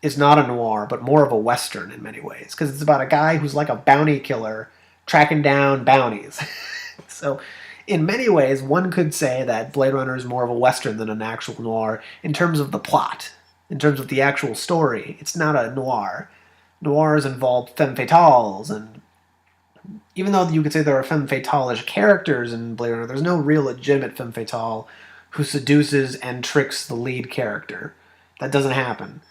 is not a noir, but more of a western in many ways, because it's about a guy who's like a bounty killer tracking down bounties. So, in many ways, one could say that Blade Runner is more of a western than an actual noir in terms of the plot, in terms of the actual story. It's not a noir. Noirs involve femme fatales, and even though you could say there are femme fatale-ish characters in Blade Runner, there's no real legitimate femme fatale who seduces and tricks the lead character. That doesn't happen.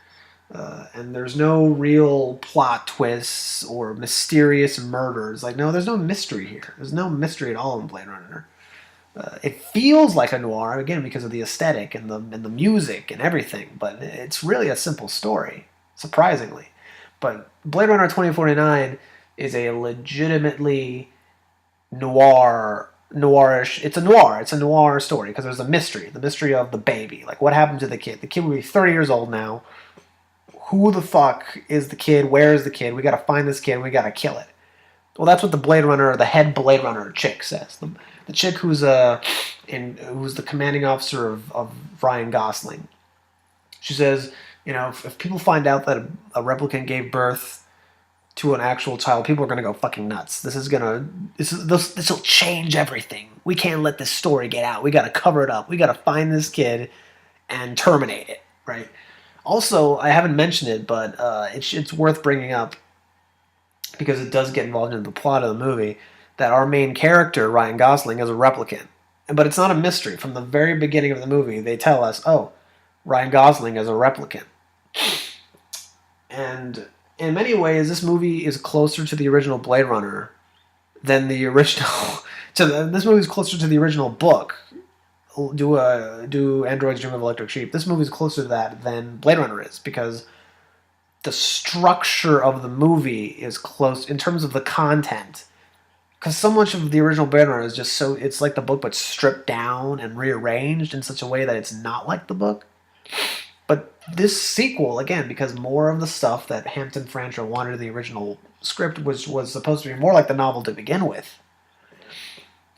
And there's no real plot twists or mysterious murders. Like, no, there's no mystery here. There's no mystery at all in Blade Runner. It feels like a noir, again, because of the aesthetic and the music and everything, but it's really a simple story, surprisingly. But Blade Runner 2049 is a legitimately noirish. It's a noir. It's a noir story because there's a mystery. The mystery of the baby. Like, what happened to the kid? The kid will be 30 years old now. Who the fuck is the kid? Where is the kid? We gotta find this kid. We gotta kill it. Well, that's what the Blade Runner, the head Blade Runner chick says. The chick who's who's the commanding officer of Ryan Gosling. She says, if people find out that a replicant gave birth to an actual child, people are gonna go fucking nuts. This will change everything. We can't let this story get out. We gotta cover it up. We gotta find this kid and terminate it, right? Also, I haven't mentioned it, but it's worth bringing up because it does get involved in the plot of the movie, that our main character, Ryan Gosling, is a replicant. But it's not a mystery. From the very beginning of the movie, they tell us, oh, Ryan Gosling is a replicant. And in many ways, this movie is closer to the original Blade Runner than the original... this movie is closer to the original book. Do Androids Dream of Electric Sheep. This movie is closer to that than Blade Runner is, because the structure of the movie is close in terms of the content. Because so much of the original Blade Runner is just so... It's like the book, but stripped down and rearranged in such a way that it's not like the book. But this sequel, again, because more of the stuff that Hampton Fancher wanted in the original script was supposed to be more like the novel to begin with.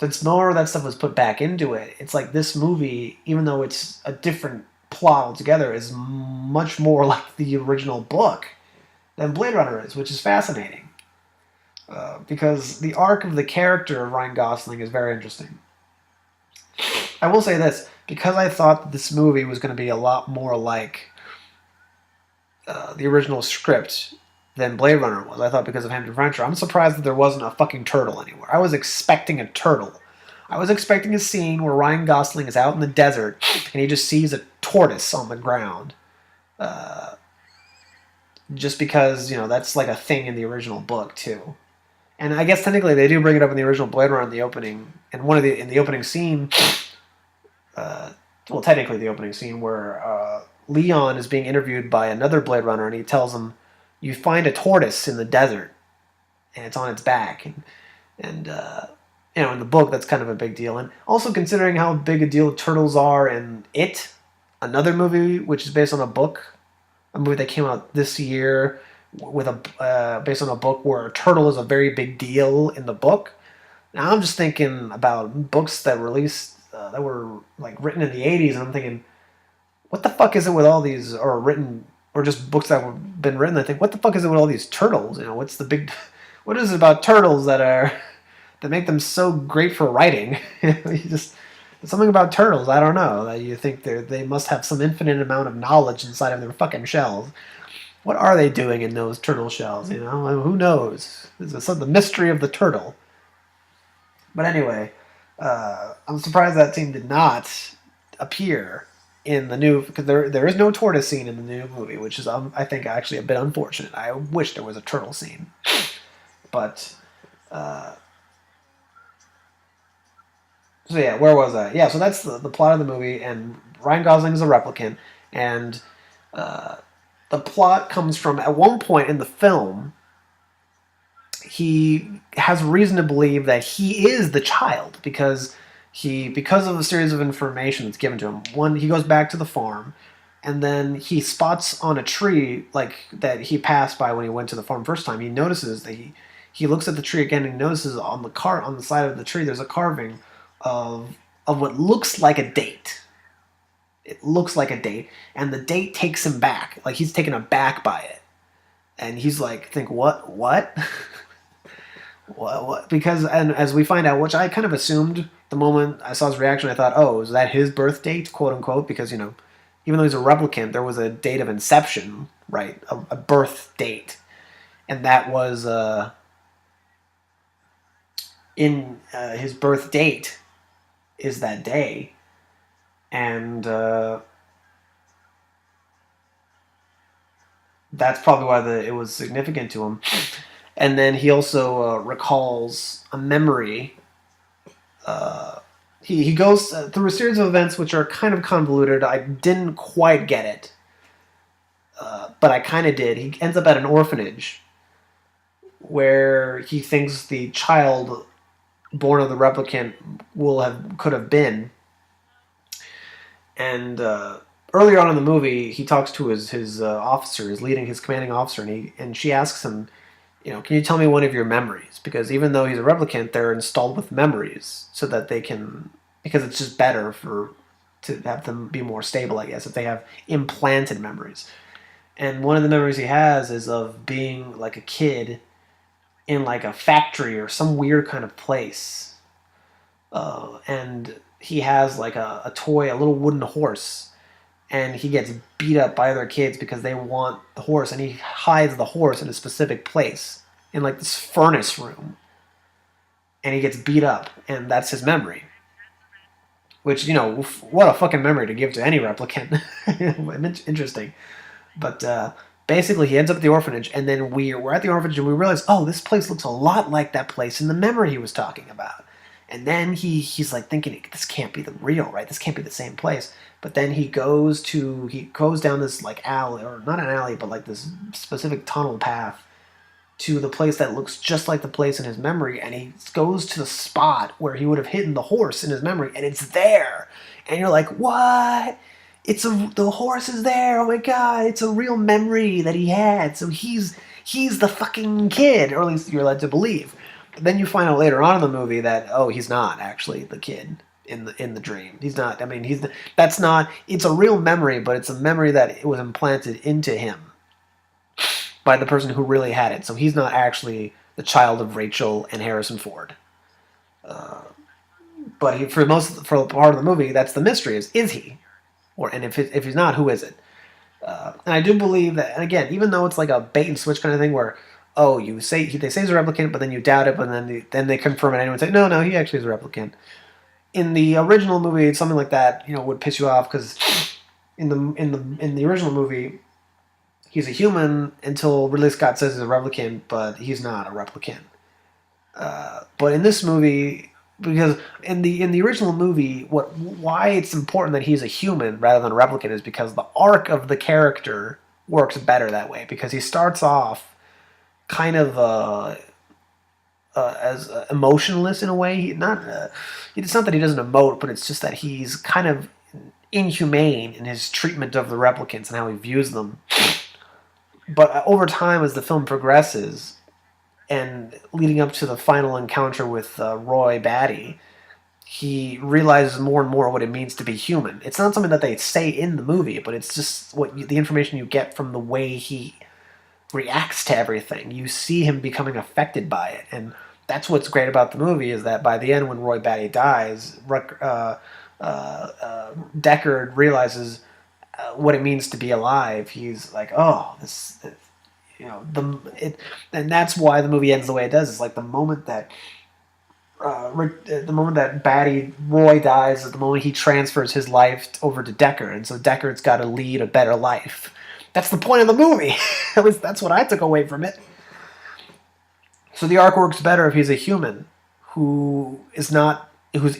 Since more of that stuff was put back into it, it's like this movie, even though it's a different plot altogether, is much more like the original book than Blade Runner is, which is fascinating. Because the arc of the character of Ryan Gosling is very interesting. I will say this, because I thought that this movie was going to be a lot more like the original script than Blade Runner was. I thought because of Hampton Fancher. I'm surprised that there wasn't a fucking turtle anywhere. I was expecting a turtle. I was expecting a scene where Ryan Gosling is out in the desert and he just sees a tortoise on the ground. Just because, that's like a thing in the original book too. And I guess technically they do bring it up in the original Blade Runner in the opening. And in the opening scene, technically the opening scene where Leon is being interviewed by another Blade Runner and he tells him, you find a tortoise in the desert, and it's on its back. And in the book, that's kind of a big deal. And also considering how big a deal turtles are in It, another movie which is based on a book, a movie that came out this year with based on a book where a turtle is a very big deal in the book. Now I'm just thinking about books that that were like written in the 80s, and I'm thinking, what the fuck is it with all these, or just books that have been written, I think, what the fuck is it with all these turtles? What is it about turtles that make them so great for writing? Something about turtles, I don't know, that you think they must have some infinite amount of knowledge inside of their fucking shells. What are they doing in those turtle shells, who knows? It's the mystery of the turtle. But anyway, I'm surprised that scene did not appear in the new, because there is no tortoise scene in the new movie, which is I think actually a bit unfortunate. I wish there was a turtle scene, but so yeah, where was I? Yeah, so that's the plot of the movie, and Ryan Gosling is a replicant, and the plot comes from, at one point in the film, he has reason to believe that he is the child because of a series of information that's given to him. One, he goes back to the farm, and then he spots on a tree like that he passed by when he went to the farm first time. He notices that he looks at the tree again and he notices on the side of the tree there's a carving of what looks like a date. It looks like a date, and the date takes him back. Like he's taken aback by it, and he's like, "Think what?" What? Because, and as we find out, which I kind of assumed the moment I saw his reaction, I thought, oh, is that his birth date, quote unquote? Because, even though he's a replicant, there was a date of inception, right? A birth date. And that was in his birth date is that day. And that's probably why it was significant to him. And then he also recalls a memory. He goes through a series of events which are kind of convoluted. I didn't quite get it, but I kind of did. He ends up at an orphanage where he thinks the child born of the replicant could have been. And earlier on in the movie, he talks to his officer, his commanding officer, and she asks him, can you tell me one of your memories? Because even though he's a replicant, they're installed with memories so that they can, because it's just better to have them be more stable, I guess, if they have implanted memories. And one of the memories he has is of being like a kid in like a factory or some weird kind of place. And he has like a toy, a little wooden horse, and he gets beat up by other kids because they want the horse, and he hides the horse in a specific place in like this furnace room, and he gets beat up, and that's his memory. Which, what a fucking memory to give to any replicant. Interesting. But basically he ends up at the orphanage, and then we're at the orphanage and we realize, oh, this place looks a lot like that place in the memory he was talking about. And then he's like thinking, this can't be the real, right? This can't be the same place. But then he goes down this like alley, or not an alley, but like this specific tunnel path to the place that looks just like the place in his memory, and he goes to the spot where he would have hidden the horse in his memory, and it's there. And you're like, what? The horse is there. Oh my god, it's a real memory that he had. So he's the fucking kid, or at least you're led to believe. Then you find out later on in the movie that, oh, he's not actually the kid in the dream. He's not. I mean, that's not. It's a real memory, but it's a memory that it was implanted into him by the person who really had it. So he's not actually the child of Rachel and Harrison Ford. But for part of the movie, that's the mystery: is he, and if he's not, who is it? And I do believe that, and again, even though it's like a bait and switch kind of thing where, oh, they say he's a replicant, but then you doubt it, but then they confirm it anyway and say, no, he actually is a replicant. In the original movie, something like that, would piss you off, because in the original movie, he's a human until Ridley Scott says he's a replicant, but he's not a replicant. But in this movie, because in the original movie, why it's important that he's a human rather than a replicant is because the arc of the character works better that way, because he starts off kind of as emotionless in a way. It's not that he doesn't emote, but it's just that he's kind of inhumane in his treatment of the replicants and how he views them. But over time, as the film progresses, and leading up to the final encounter with Roy Batty, he realizes more and more what it means to be human. It's not something that they say in the movie, but it's just the information you get from the way he reacts to everything. You see him becoming affected by it, and that's what's great about the movie, is that by the end, when Roy Batty dies, Deckard realizes what it means to be alive. He's like, oh, and that's why the movie ends the way it does. It's like the moment that Roy dies is the moment he transfers his life over to Deckard, and so Deckard's got to lead a better life. That's the point of the movie. At least that's what I took away from it. So the arc works better if he's a human who's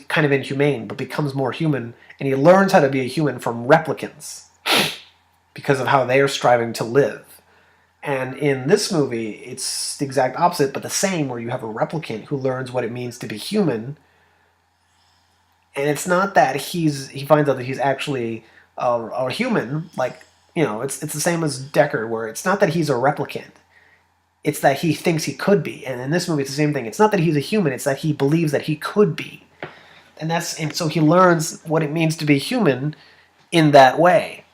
kind of inhumane, but becomes more human, and he learns how to be a human from replicants because of how they are striving to live. And in this movie, it's the exact opposite, but the same, where you have a replicant who learns what it means to be human. And it's not that he finds out that he's actually a human, like, it's the same as Deckard, where it's not that he's a replicant. It's that he thinks he could be. And in this movie, it's the same thing. It's not that he's a human, it's that he believes that he could be. And so he learns what it means to be human, in that way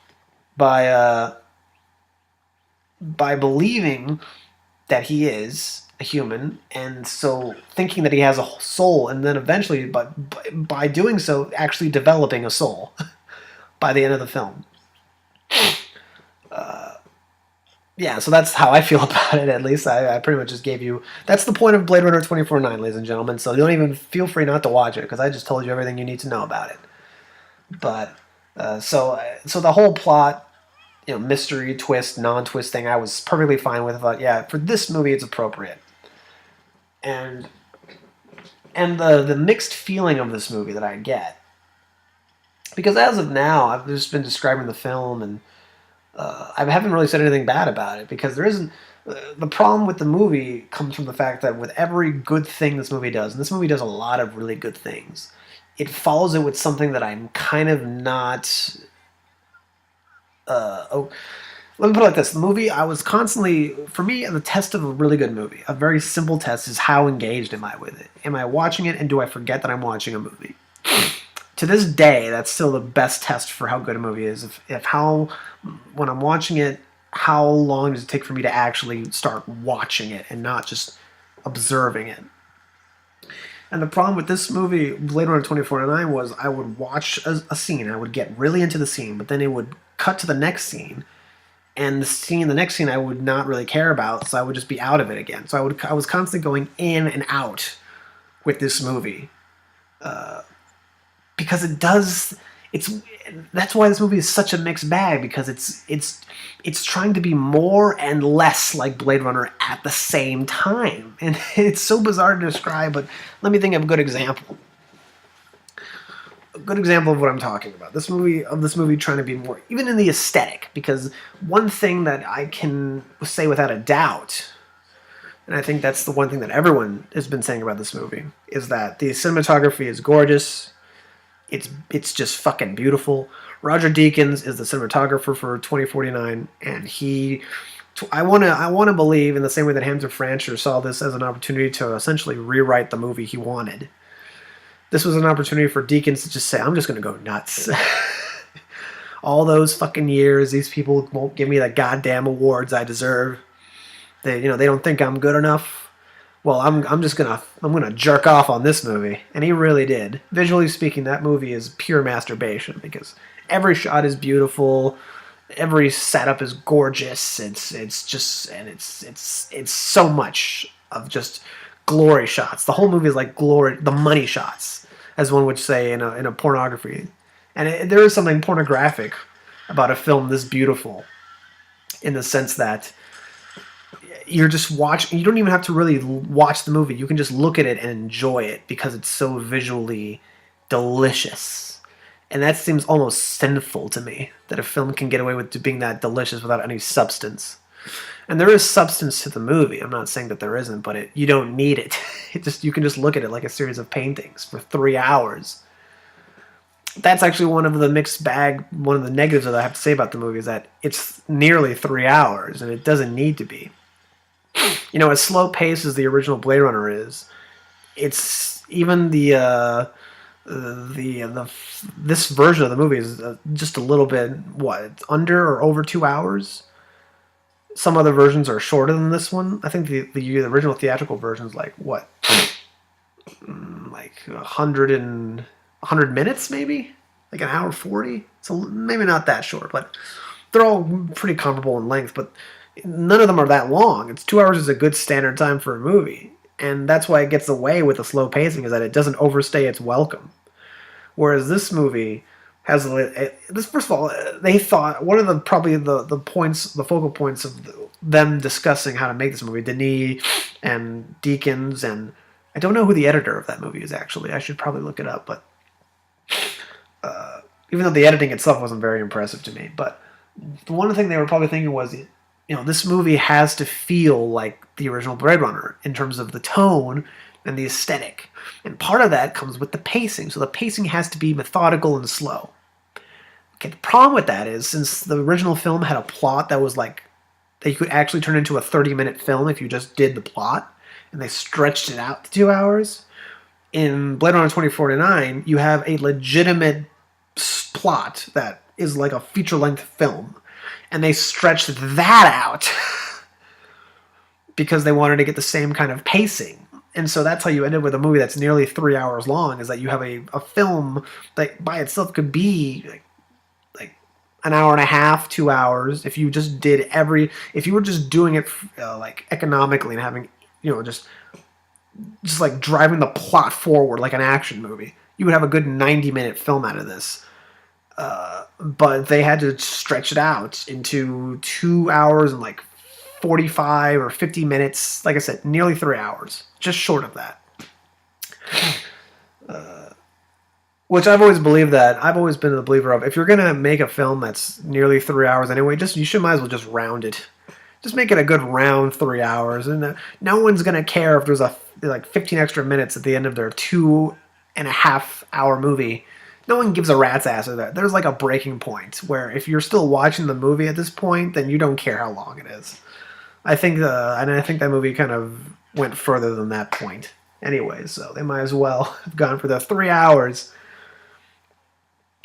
by believing that he is a human, and so thinking that he has a soul, and then eventually, by doing so, actually developing a soul by the end of the film. Yeah, so that's how I feel about it. At least I pretty much just gave you. That's the point of Blade Runner 2049, ladies and gentlemen. So you don't even feel free not to watch it because I just told you everything you need to know about it. But so the whole plot, mystery twist, non-twist thing, I was perfectly fine with. But yeah, for this movie, it's appropriate. And the mixed feeling of this movie that I get, because as of now, I've just been describing the film, and I haven't really said anything bad about it because there isn't. The problem with the movie comes from the fact that with every good thing this movie does, and this movie does a lot of really good things, it follows it with something that I'm kind of not. Let me put it like this: the movie, I was constantly, for me, the test of a really good movie, a very simple test, is how engaged am I with it? Am I watching it, and do I forget that I'm watching a movie? To this day, that's still the best test for how good a movie is. If how, when I'm watching it, how long does it take for me to actually start watching it and not just observing it? And the problem with this movie, Blade Runner 2049, was I would watch a scene, I would get really into the scene, but then it would cut to the next scene, and the next scene I would not really care about, so I would just be out of it again. So I was constantly going in and out with this movie. Because that's why this movie is such a mixed bag, because it's trying to be more and less like Blade Runner at the same time, and it's so bizarre to describe. But let me think of a good example. A good example of what I'm talking about. This movie trying to be more, even in the aesthetic, because one thing that I can say without a doubt, and I think that's the one thing that everyone has been saying about this movie, is that the cinematography is gorgeous. It's just fucking beautiful. Roger Deakins is the cinematographer for 2049, and I want to believe, in the same way that Hamza Francher saw this as an opportunity to essentially rewrite the movie he wanted, this was an opportunity for Deakins to just say, I'm just going to go nuts. All those fucking years, these people won't give me the goddamn awards I deserve. They don't think I'm good enough. Well, I'm gonna jerk off on this movie, and he really did. Visually speaking, that movie is pure masturbation because every shot is beautiful, every setup is gorgeous. It's so much of just glory shots. The whole movie is like glory, the money shots, as one would say in a pornography, and there is something pornographic about a film this beautiful, in the sense that you're just watching. You don't even have to really watch the movie. You can just look at it and enjoy it because it's so visually delicious. And that seems almost sinful to me, that a film can get away with being that delicious without any substance. And there is substance to the movie. I'm not saying that there isn't, but you don't need it. You can just look at it like a series of paintings for 3 hours. That's actually one of the mixed bag. One of the negatives that I have to say about the movie is that it's nearly 3 hours, and it doesn't need to be. As slow paced as the original Blade Runner is, it's even this version of the movie is just a little bit under or over 2 hours. Some other versions are shorter than this one. I think the original theatrical version is like 100 minutes, maybe like an hour 40. So maybe not that short, but they're all pretty comparable in length. But none of them are that long. It's 2 hours is a good standard time for a movie, and that's why it gets away with the slow pacing, is that it doesn't overstay its welcome. Whereas this movie has this. First of all, they thought one of the focal points of them discussing how to make this movie, Denis and Deakins, and I don't know who the editor of that movie is actually. I should probably look it up, but even though the editing itself wasn't very impressive to me, but the one thing they were probably thinking was, this movie has to feel like the original Blade Runner in terms of the tone and the aesthetic. And part of that comes with the pacing. So the pacing has to be methodical and slow. Okay, the problem with that is, since the original film had a plot that was that you could actually turn into a 30-minute film if you just did the plot, and they stretched it out to 2 hours, in Blade Runner 2049, you have a legitimate plot that is like a feature-length film, and they stretched that out because they wanted to get the same kind of pacing. And so that's how you end up with a movie that's nearly 3 hours long, is that you have a film that by itself could be like an hour and a half, 2 hours, if you just did if you were just doing it like economically and having, just like driving the plot forward like an action movie, you would have a good 90-minute film out of this. But they had to stretch it out into 2 hours and like 45 or 50 minutes. Like I said, nearly 3 hours, just short of that. Which I've always believed that. I've always been a believer of, if you're gonna make a film that's nearly 3 hours anyway, might as well just round it. Just make it a good round 3 hours, and no one's gonna care if there's like 15 extra minutes at the end of their 2.5 hour movie. No one gives a rat's ass of that. There's like a breaking point where if you're still watching the movie at this point, then you don't care how long it is. I think that movie kind of went further than that point. Anyway, so they might as well have gone for the 3 hours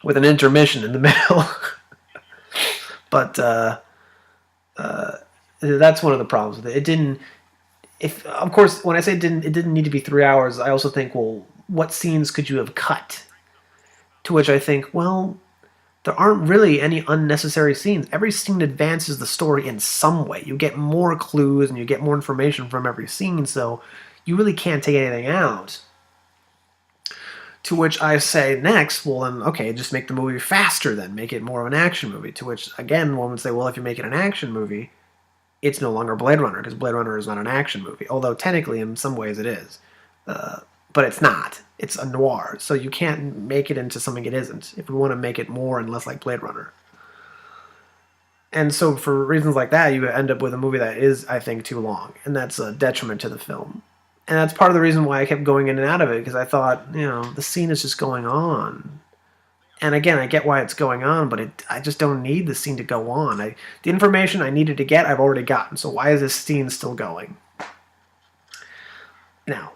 with an intermission in the middle. But that's one of the problems with it. It didn't. Of course, when I say it didn't need to be 3 hours. I also think, well, what scenes could you have cut? To which I think, well, there aren't really any unnecessary scenes. Every scene advances the story in some way. You get more clues and you get more information from every scene, so you really can't take anything out. To which I say next, well then, okay, just make the movie faster then. Make it more of an action movie. To which, again, one would say, well, if you make it an action movie, it's no longer Blade Runner, because Blade Runner is not an action movie. Although, technically, in some ways it is. But it's not. It's a noir, so you can't make it into something it isn't if we want to make it more and less like Blade Runner. And so for reasons like that, you end up with a movie that is, I think, too long, and that's a detriment to the film. And that's part of the reason why I kept going in and out of it, because I thought, the scene is just going on. And again, I get why it's going on, but I just don't need the scene to go on. The information I needed to get, I've already gotten, so why is this scene still going? Now,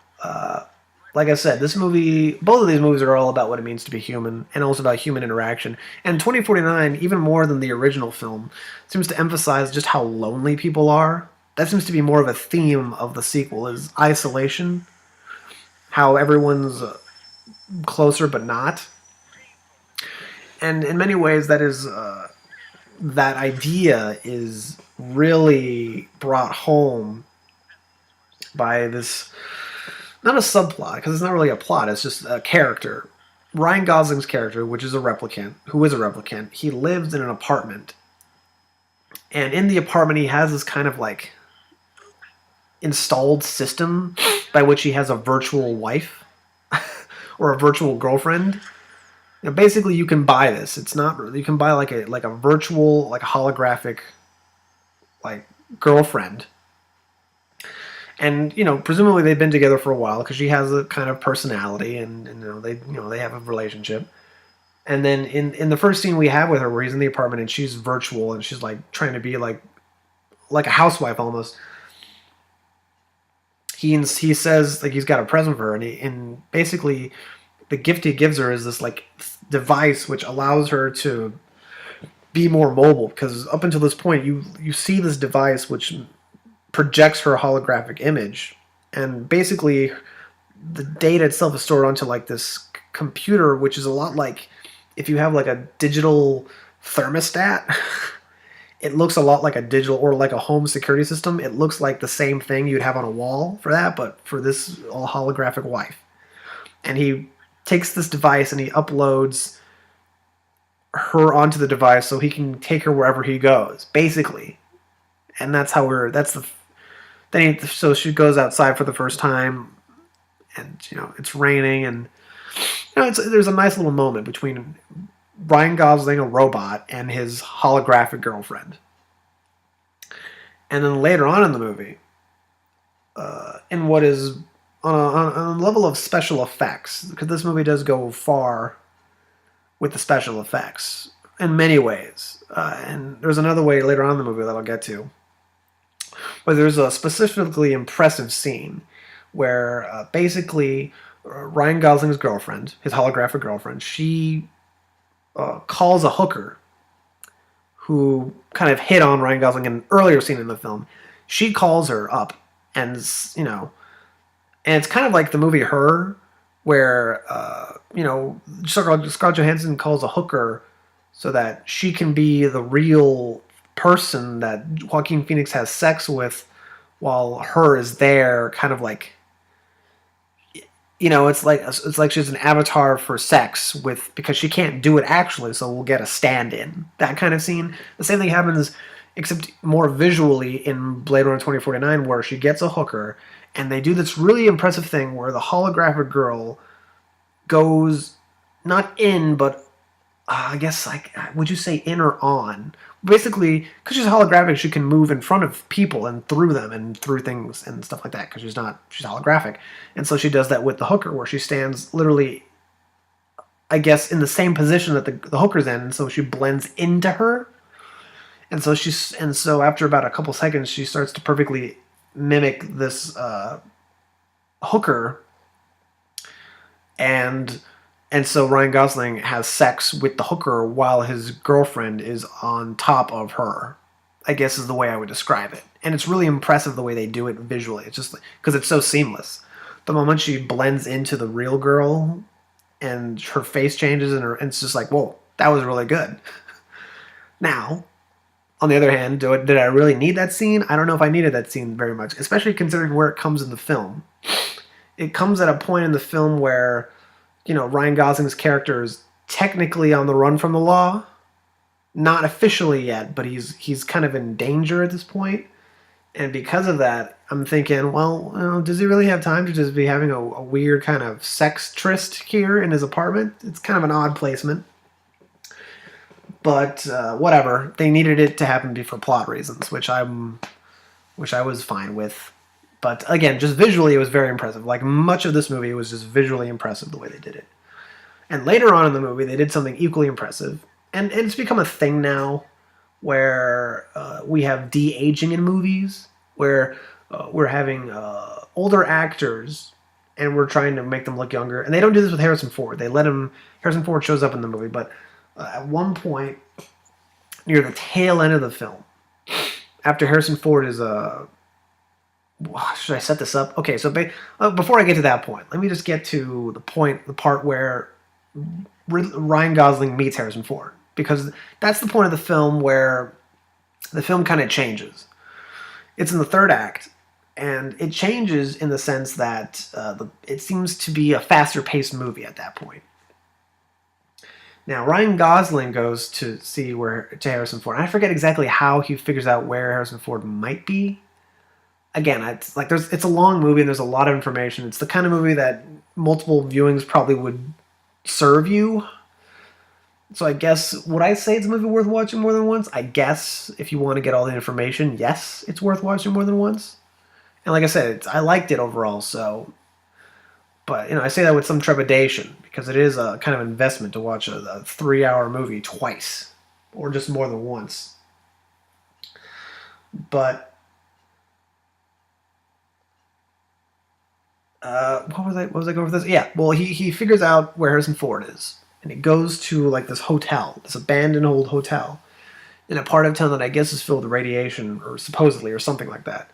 like I said, both of these movies are all about what it means to be human, and also about human interaction. And 2049, even more than the original film, seems to emphasize just how lonely people are. That seems to be more of a theme of the sequel, is isolation. How everyone's closer but not. And in many ways, that idea is really brought home by this, not a subplot, because it's not really a plot, it's just a character. Ryan Gosling's character, who is a replicant, he lives in an apartment. And in the apartment, he has this kind of like installed system by which he has a virtual wife or a virtual girlfriend. Basically, you can buy this. You can buy like a virtual, like a holographic, like girlfriend. And presumably they've been together for a while because she has a kind of personality, and they have a relationship. And then in the first scene we have with her, where he's in the apartment and she's virtual and she's like trying to be like a housewife almost. He says like he's got a present for her, and basically the gift he gives her is this like device which allows her to be more mobile, because up until this point you see this device which projects her holographic image, and basically the data itself is stored onto like this computer, which is a lot like if you have like a digital thermostat. It looks a lot like a digital, or like a home security system. It looks like the same thing you'd have on a wall for that, but for this holographic wife. And he takes this device and he uploads her onto the device so he can take her wherever he goes, basically. And that's how so she goes outside for the first time, and it's raining, and there's a nice little moment between Ryan Gosling, a robot, and his holographic girlfriend. And then later on in the movie, in what is on a level of special effects, because this movie does go far with the special effects in many ways. And there's another way later on in the movie that I'll get to, but there's a specifically impressive scene where basically Ryan Gosling's girlfriend, his holographic girlfriend, she calls a hooker who kind of hit on Ryan Gosling in an earlier scene in the film. She calls her up, and and it's kind of like the movie Her, where Scarlett Johansson calls a hooker so that she can be the real person that Joaquin Phoenix has sex with, while Her is there, kind of like, it's like she's an avatar for sex with, because she can't do it actually, so we'll get a stand-in. That kind of scene. The same thing happens, except more visually, in Blade Runner 2049, where she gets a hooker, and they do this really impressive thing where the holographic girl goes not in, but I guess, like, would you say in or on? Basically, because she's holographic, she can move in front of people and through them and through things and stuff like that, because she's holographic. And so she does that with the hooker, where she stands literally, I guess, in the same position that the hooker's in, and so she blends into her. And so after about a couple seconds, she starts to perfectly mimic this hooker, and so Ryan Gosling has sex with the hooker while his girlfriend is on top of her, I guess is the way I would describe it. And it's really impressive the way they do it visually. It's just because it's so seamless. The moment she blends into the real girl and her face changes, and it's just like, whoa, that was really good. Now, on the other hand, did I really need that scene? I don't know if I needed that scene very much, especially considering where it comes in the film. It comes at a point in the film where, Ryan Gosling's character is technically on the run from the law. Not officially yet, but he's kind of in danger at this point. And because of that, I'm thinking, well, does he really have time to just be having a weird kind of sex tryst here in his apartment? It's kind of an odd placement. But whatever. They needed it to happen for plot reasons, which I was fine with. But again, just visually, it was very impressive. Like, much of this movie was just visually impressive the way they did it. And later on in the movie, they did something equally impressive. And it's become a thing now where we have de-aging in movies, where we're having older actors and we're trying to make them look younger. And they don't do this with Harrison Ford. Harrison Ford shows up in the movie, but at one point, near the tail end of the film, after Harrison Ford is should I set this up? Okay, so before I get to that point, let me just get to the part where Ryan Gosling meets Harrison Ford, because that's the point of the film where the film kind of changes. It's in the third act, and it changes in the sense that it seems to be a faster-paced movie at that point. Now, Ryan Gosling goes to Harrison Ford. And I forget exactly how he figures out where Harrison Ford might be. Again, it's a long movie and there's a lot of information. It's the kind of movie that multiple viewings probably would serve you. So I guess, would I say it's a movie worth watching more than once? I guess, if you want to get all the information, yes, it's worth watching more than once. And like I said, I liked it overall, so... But, I say that with some trepidation, because it is a kind of investment to watch a 3-hour movie twice, or just more than once. But... what was I going with this? Yeah, well, he figures out where Harrison Ford is, and he goes to, like, this hotel, this abandoned old hotel, in a part of town that I guess is filled with radiation, or supposedly, or something like that.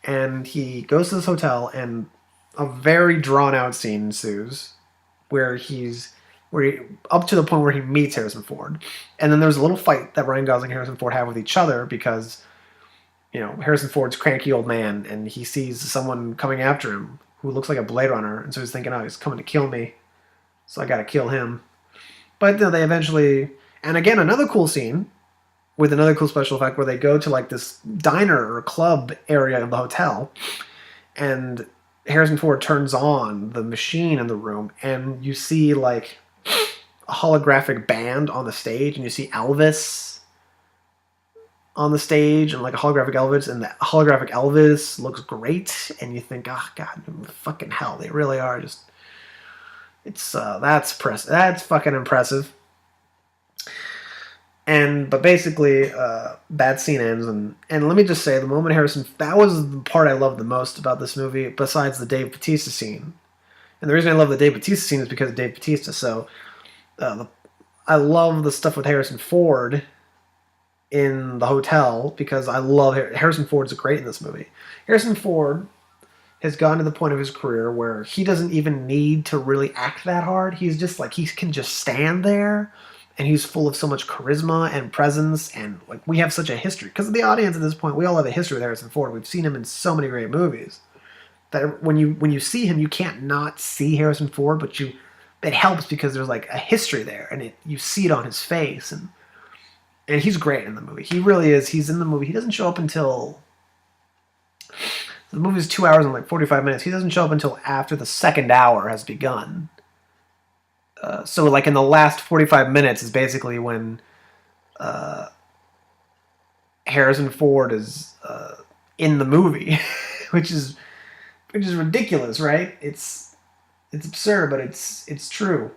And he goes to this hotel, and a very drawn-out scene ensues, where up to the point where he meets Harrison Ford. And then there's a little fight that Ryan Gosling and Harrison Ford have with each other, because, Harrison Ford's a cranky old man, and he sees someone coming after him who looks like a Blade Runner, and so he's thinking, oh, he's coming to kill me, so I gotta kill him. But they eventually... And again, another cool scene, with another cool special effect, where they go to, like, this diner or club area of the hotel, and Harrison Ford turns on the machine in the room, and you see, like, a holographic band on the stage, and you see Elvis on the stage, and like a holographic Elvis, and the holographic Elvis looks great, and you think, oh god, fucking hell, they really are just... That's fucking impressive. But basically, that scene ends, and let me just say, the moment that was the part I loved the most about this movie, besides the Dave Bautista scene. And the reason I love the Dave Bautista scene is because of Dave Bautista. So, I love the stuff with Harrison Ford, in the hotel because I love Harrison Ford's great in this movie. Harrison Ford has gotten to the point of his career where he doesn't even need to really act that hard. He's just like he can just stand there, and he's full of so much charisma and presence, and like we have such a history because the audience at this point, we all have a history with Harrison Ford. We've seen him in so many great movies that when you see him, you can't not see Harrison Ford, but it helps because there's like a history there, and you see it on his face, and he's great in the movie. He really is. He's in the movie. He doesn't show up until the movie's 2 hours and like 45 minutes. He doesn't show up until after the second hour has begun. So like in the last 45 minutes is basically when Harrison Ford is in the movie, which is ridiculous, right? It's absurd, but it's true.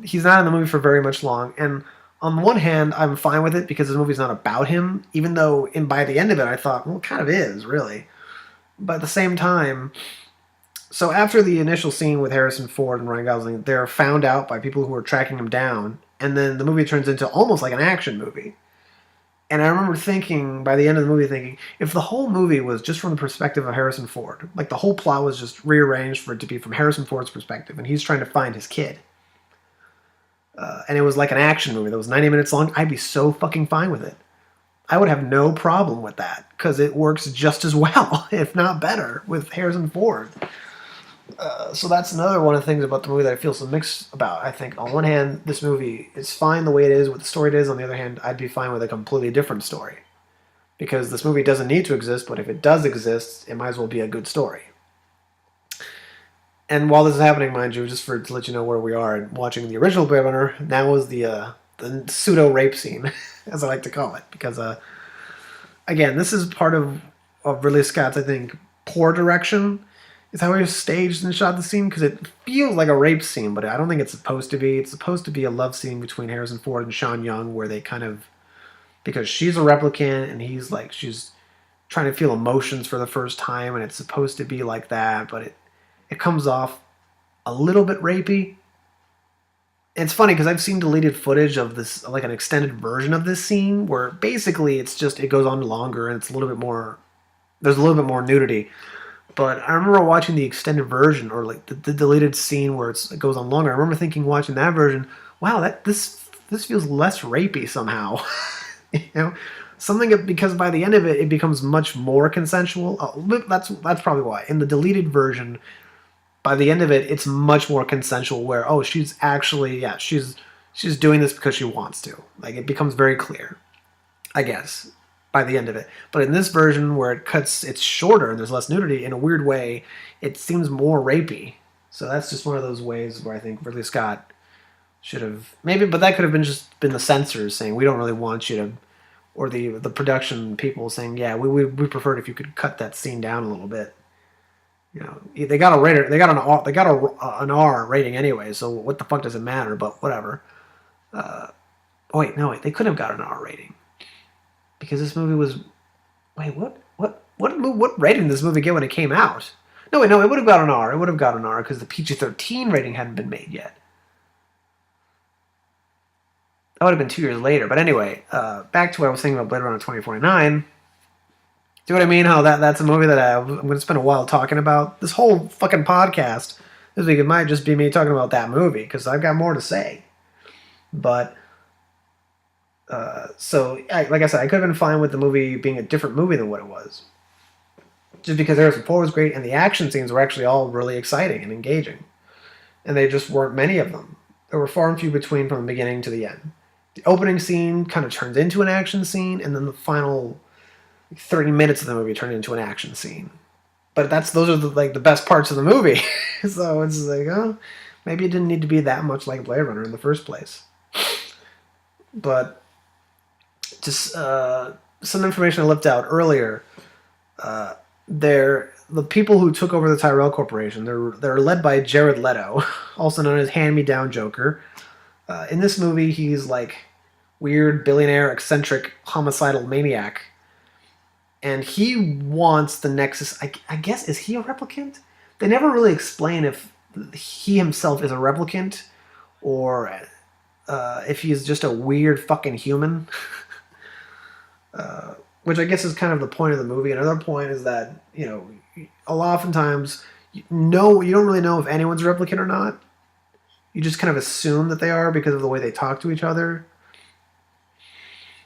He's not in the movie for very much long, and on the one hand, I'm fine with it because the movie's not about him, even though by the end of it, I thought, well, it kind of is, really. But at the same time, so after the initial scene with Harrison Ford and Ryan Gosling, they're found out by people who are tracking him down, and then the movie turns into almost like an action movie. And I remember thinking, by the end of the movie, thinking, if the whole movie was just from the perspective of Harrison Ford, like the whole plot was just rearranged for it to be from Harrison Ford's perspective, and he's trying to find his kid, and it was like an action movie that was 90 minutes long, I'd be so fucking fine with it. I would have no problem with that, because it works just as well, if not better, with Harrison Ford. So that's another one of the things about the movie that I feel so mixed about. I think, on one hand, this movie is fine the way it is, with the story it is. On the other hand, I'd be fine with a completely different story. Because this movie doesn't need to exist, but if it does exist, it might as well be a good story. And while this is happening, mind you, just to let you know where we are, and watching the original Blade Runner, that was the pseudo-rape scene, as I like to call it. Because, again, this is part of Ridley Scott's, I think, poor direction. Is how he staged and shot the scene, because it feels like a rape scene, but I don't think it's supposed to be. It's supposed to be a love scene between Harrison Ford and Sean Young, where they kind of, because she's a replicant and she's trying to feel emotions for the first time, and it's supposed to be like that, but it comes off a little bit rapey. And it's funny because I've seen deleted footage of this, like an extended version of this scene, where basically it goes on longer and it's there's a little bit more nudity. But I remember watching the extended version, or like the deleted scene where it goes on longer. I remember thinking, watching that version, wow, this feels less rapey somehow. Because by the end of it, it becomes much more consensual. That's probably why. In the deleted version, by the end of it, it's much more consensual. Where she's actually she's doing this because she wants to. Like, it becomes very clear, I guess, by the end of it. But in this version, where it's shorter and there's less nudity, in a weird way, it seems more rapey. So that's just one of those ways where I think Ridley Scott should have maybe, but that could have been the censors saying, we don't really want you to, or the production people saying, yeah, we preferred if you could cut that scene down a little bit. They got an R rating anyway, so what the fuck does it matter? But whatever. They couldn't have got an R rating. Because this movie was... Wait, what rating did this movie get when it came out? No, it would have got an R. It would have got an R because the PG-13 rating hadn't been made yet. That would have been 2 years later. But anyway, back to what I was saying about Blade Runner 2049. Do you know what I mean? How that's a movie that I'm going to spend a while talking about. This whole fucking podcast this week, it might just be me talking about that movie because I've got more to say. But... like I said, I could have been fine with the movie being a different movie than what it was. Just because Harrison Ford was great, and the action scenes were actually all really exciting and engaging. And they just weren't many of them. There were far and few between from the beginning to the end. The opening scene kind of turns into an action scene, and then the final 30 minutes of the movie turn into an action scene. But those are the best parts of the movie. So it's like, maybe it didn't need to be that much like Blade Runner in the first place. But... just some information I left out earlier. The people who took over the Tyrell Corporation, they're led by Jared Leto, also known as Hand-Me-Down Joker. In this movie, he's like weird, billionaire, eccentric, homicidal maniac. And he wants the Nexus... I guess, is he a replicant? They never really explain if he himself is a replicant, or if he's just a weird fucking human. which I guess is kind of the point of the movie. Another point is that a lot oftentimes you don't really know if anyone's a replicant or not. You just kind of assume that they are because of the way they talk to each other.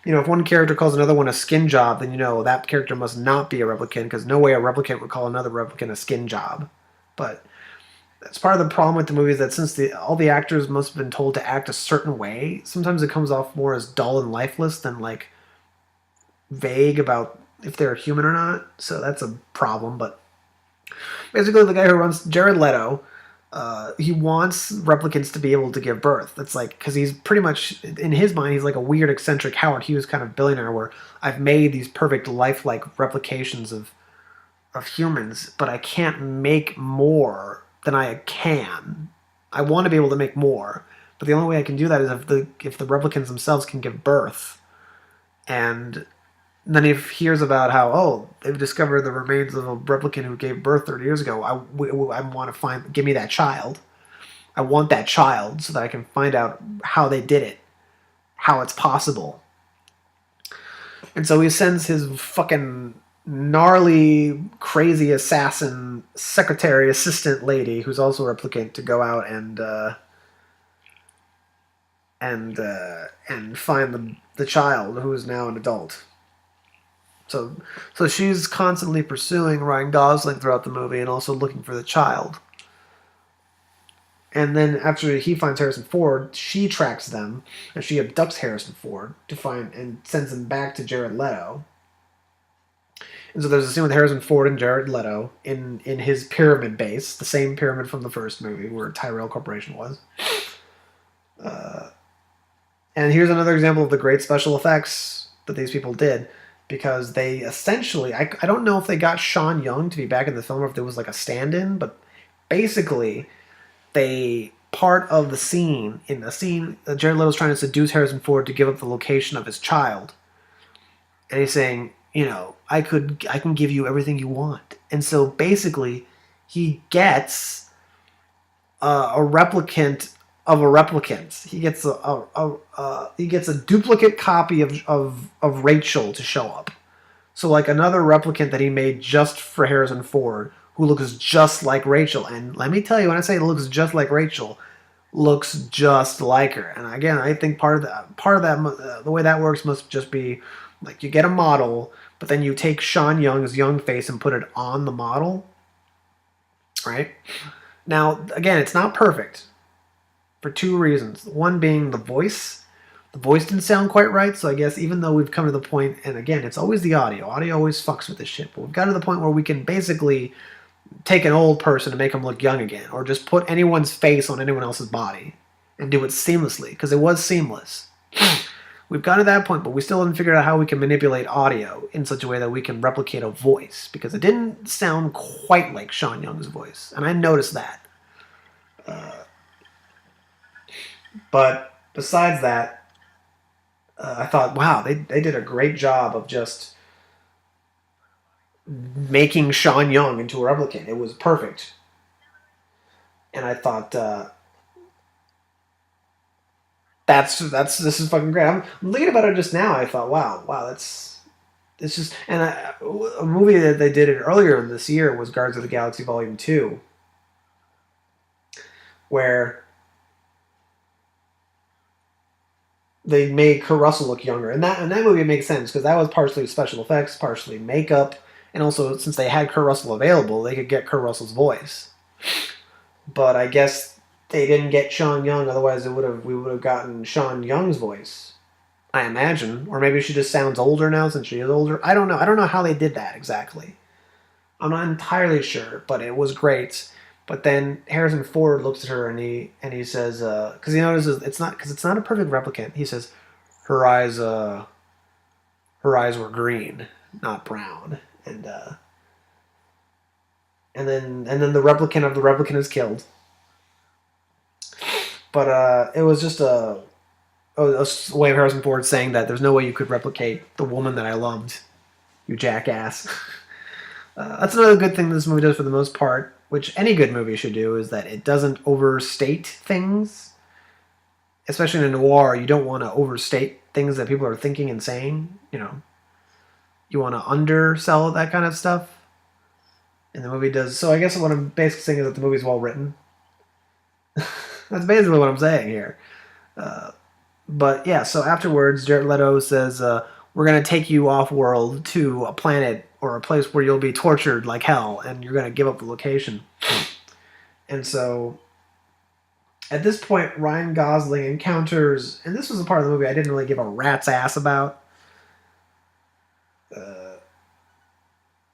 If one character calls another one a skin job, then that character must not be a replicant because no way a replicant would call another replicant a skin job. But that's part of the problem with the movie is that since all the actors must have been told to act a certain way, sometimes it comes off more as dull and lifeless than like vague about if they're human or not. So that's a problem. But basically, the guy who runs Jared Leto, he wants replicants to be able to give birth. That's like because he's pretty much in his mind he's like a weird eccentric Howard Hughes kind of billionaire where I've made these perfect lifelike replications of humans, but I can't make more than I can. I want to be able to make more, but the only way I can do that is if the replicants themselves can give birth. And then he hears about how they've discovered the remains of a replicant who gave birth 30 years ago. I want to give me that child. I want that child so that I can find out how they did it, how it's possible. And so he sends his fucking gnarly, crazy assassin secretary assistant lady, who's also a replicant, to go out and find the child, who is now an adult. So she's constantly pursuing Ryan Gosling throughout the movie and also looking for the child. And then after he finds Harrison Ford, she tracks them and she abducts Harrison Ford to find and sends him back to Jared Leto. And so there's a scene with Harrison Ford and Jared Leto in his pyramid base, the same pyramid from the first movie where Tyrell Corporation was. And here's another example of the great special effects that these people did, because they essentially, I don't know if they got Sean Young to be back in the film or if there was like a stand-in, but basically part of the scene, Jared Leto's trying to seduce Harrison Ford to give up the location of his child. And he's saying, I can give you everything you want. And so basically he gets a replicant of a replicant. He gets a duplicate copy of Rachel to show up. So like another replicant that he made just for Harrison Ford, who looks just like Rachel. And let me tell you, when I say it looks just like Rachel, looks just like her. And again, I think part of that, the way that works must just be like you get a model, but then you take Sean Young's young face and put it on the model, right? Now, again, it's not perfect for two reasons. One being the voice. The voice didn't sound quite right, so I guess even though we've come to the point, and again, it's always the audio. Audio always fucks with this shit, but we've got to the point where we can basically take an old person and make them look young again, or just put anyone's face on anyone else's body and do it seamlessly, because it was seamless. We've got to that point, but we still haven't figured out how we can manipulate audio in such a way that we can replicate a voice, because it didn't sound quite like Sean Young's voice, and I noticed that. But besides that, I thought, wow, they did a great job of just making Sean Young into a replicant. It was perfect. And I thought, this is fucking great. I'm thinking about it just now. I thought, wow, it's just, and a movie that they did it earlier in this year was Guardians of the Galaxy Volume 2, where they made Kurt Russell look younger. And that movie makes sense, because that was partially special effects, partially makeup, and also since they had Kurt Russell available, they could get Kurt Russell's voice. But I guess they didn't get Sean Young, otherwise we would have gotten Sean Young's voice, I imagine. Or maybe she just sounds older now since she is older. I don't know. I don't know how they did that exactly. I'm not entirely sure, but it was great. But then Harrison Ford looks at her and he says, because he notices it's not a perfect replicant. He says, her eyes were green, not brown, and then the replicant of the replicant is killed. But it was just a way of Harrison Ford saying that there's no way you could replicate the woman that I loved, you jackass. That's another good thing this movie does for the most part, which any good movie should do, is that it doesn't overstate things. Especially in a noir, you don't want to overstate things that people are thinking and saying, you want to undersell that kind of stuff. And the movie does. So I guess what I'm basically saying is that the movie's well written. That's basically what I'm saying here. But yeah, so afterwards, Jared Leto says, we're going to take you off world to a planet or a place where you'll be tortured like hell, and you're going to give up the location. And so at this point, Ryan Gosling encounters, and this was a part of the movie I didn't really give a rat's ass about.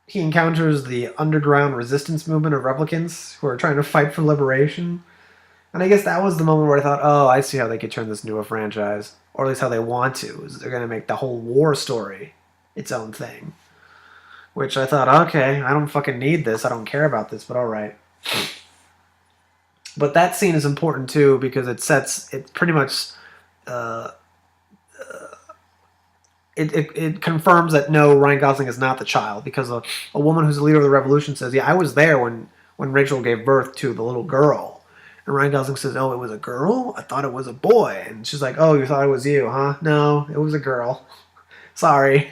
He encounters the underground resistance movement of replicants who are trying to fight for liberation. And I guess that was the moment where I thought, oh, I see how they could turn this into a franchise. Or at least how they want to. Is they're going to make the whole war story its own thing. Which I thought, okay, I don't fucking need this. I don't care about this, but alright. But that scene is important too because it pretty much it confirms that no, Ryan Gosling is not the child, because a woman who's the leader of the revolution says, yeah, I was there when Rachel gave birth to the little girl. And Ryan Gosling says, oh, it was a girl? I thought it was a boy. And she's like, oh, you thought it was you, huh? No, it was a girl. Sorry.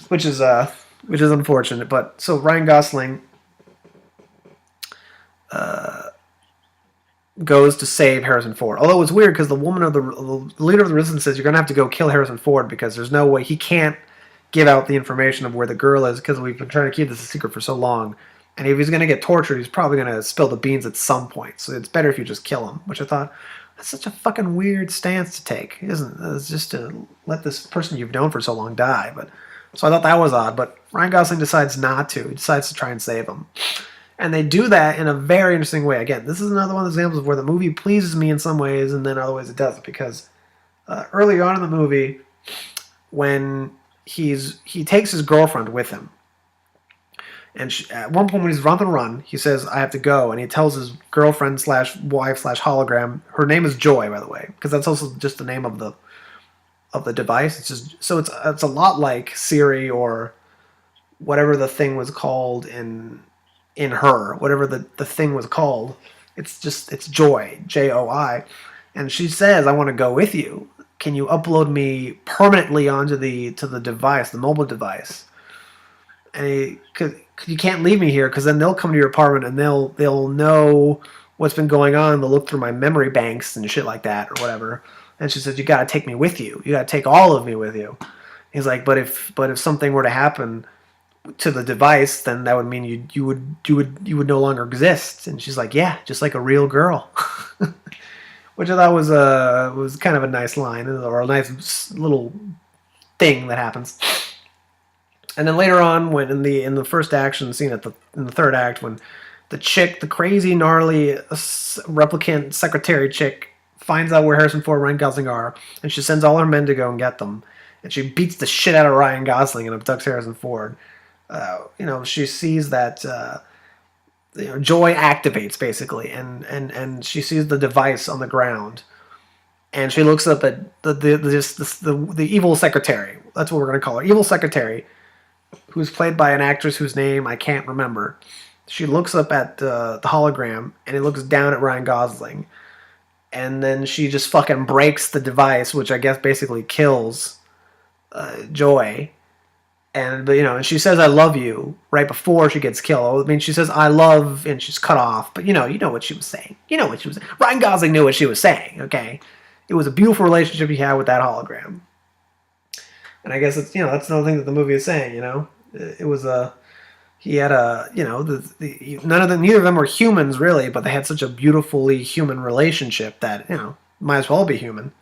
Which is unfortunate. But so Ryan Gosling goes to save Harrison Ford. Although it's weird because the leader of the resistance says you're going to have to go kill Harrison Ford because there's no way he can't give out the information of where the girl is because we've been trying to keep this a secret for so long. And if he's going to get tortured, he's probably going to spill the beans at some point. So it's better if you just kill him, which I thought, that's such a fucking weird stance to take, isn't it? It's just to let this person you've known for so long die. But so I thought that was odd. But Ryan Gosling decides not to. He decides to try and save him. And they do that in a very interesting way. Again, this is another one of those examples where the movie pleases me in some ways and then other ways it doesn't. Because early on in the movie, when he takes his girlfriend with him, and at one point when he's on the run, he says, I have to go. And he tells his girlfriend / wife / hologram, her name is Joy, by the way, because that's also just the name of the device. It's just so it's a lot like Siri or whatever the thing was called in Her, whatever the thing was called. It's Joy, Joi. And she says, I want to go with you. Can you upload me permanently onto the device, the mobile device? And you can't leave me here because then they'll come to your apartment and they'll know what's been going on. They'll look through my memory banks and shit like that or whatever. And she says, you got to take me with you. You got to take all of me with you. He's like, but if something were to happen to the device, then that would mean you would no longer exist. And she's like, yeah, just like a real girl. Which I thought was kind of a nice line or a nice little thing that happens. And then later on, when in the first action scene in the third act, when the crazy gnarly replicant secretary chick finds out where Harrison Ford and Ryan Gosling are, and she sends all her men to go and get them, and she beats the shit out of Ryan Gosling and abducts Harrison Ford. She sees that Joy activates basically, and she sees the device on the ground, and she looks up at the evil secretary. That's what we're gonna call her, evil secretary, who's played by an actress whose name I can't remember. She looks up at the hologram, and it looks down at Ryan Gosling. And then she just fucking breaks the device, which I guess basically kills Joy. And she says, I love you, right before she gets killed. I mean, she says, I love, and she's cut off. But you know what she was saying. Ryan Gosling knew what she was saying, okay? It was a beautiful relationship he had with that hologram. And I guess it's that's another thing that the movie is saying. It was he had neither of them were humans really, but they had such a beautifully human relationship that might as well be human.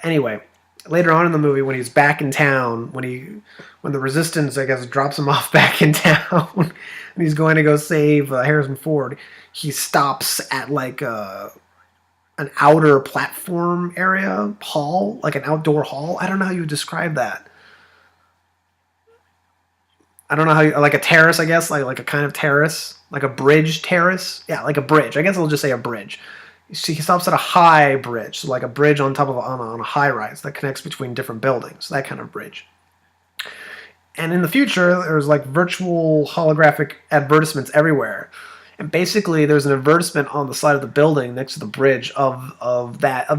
Anyway, later on in the movie, when he's back in town, when the resistance I guess drops him off back in town, and he's going to go save Harrison Ford, he stops at like an outer platform area, hall, like an outdoor hall. I don't know how you would describe that. I don't know how like a terrace, I guess, like a kind of terrace, like a bridge terrace. Yeah, like a bridge. I guess I'll just say a bridge. He stops at a high bridge, so like a bridge on top of on a high rise that connects between different buildings, that kind of bridge. And in the future, there's like virtual holographic advertisements everywhere. And basically, there's an advertisement on the side of the building next to the bridge of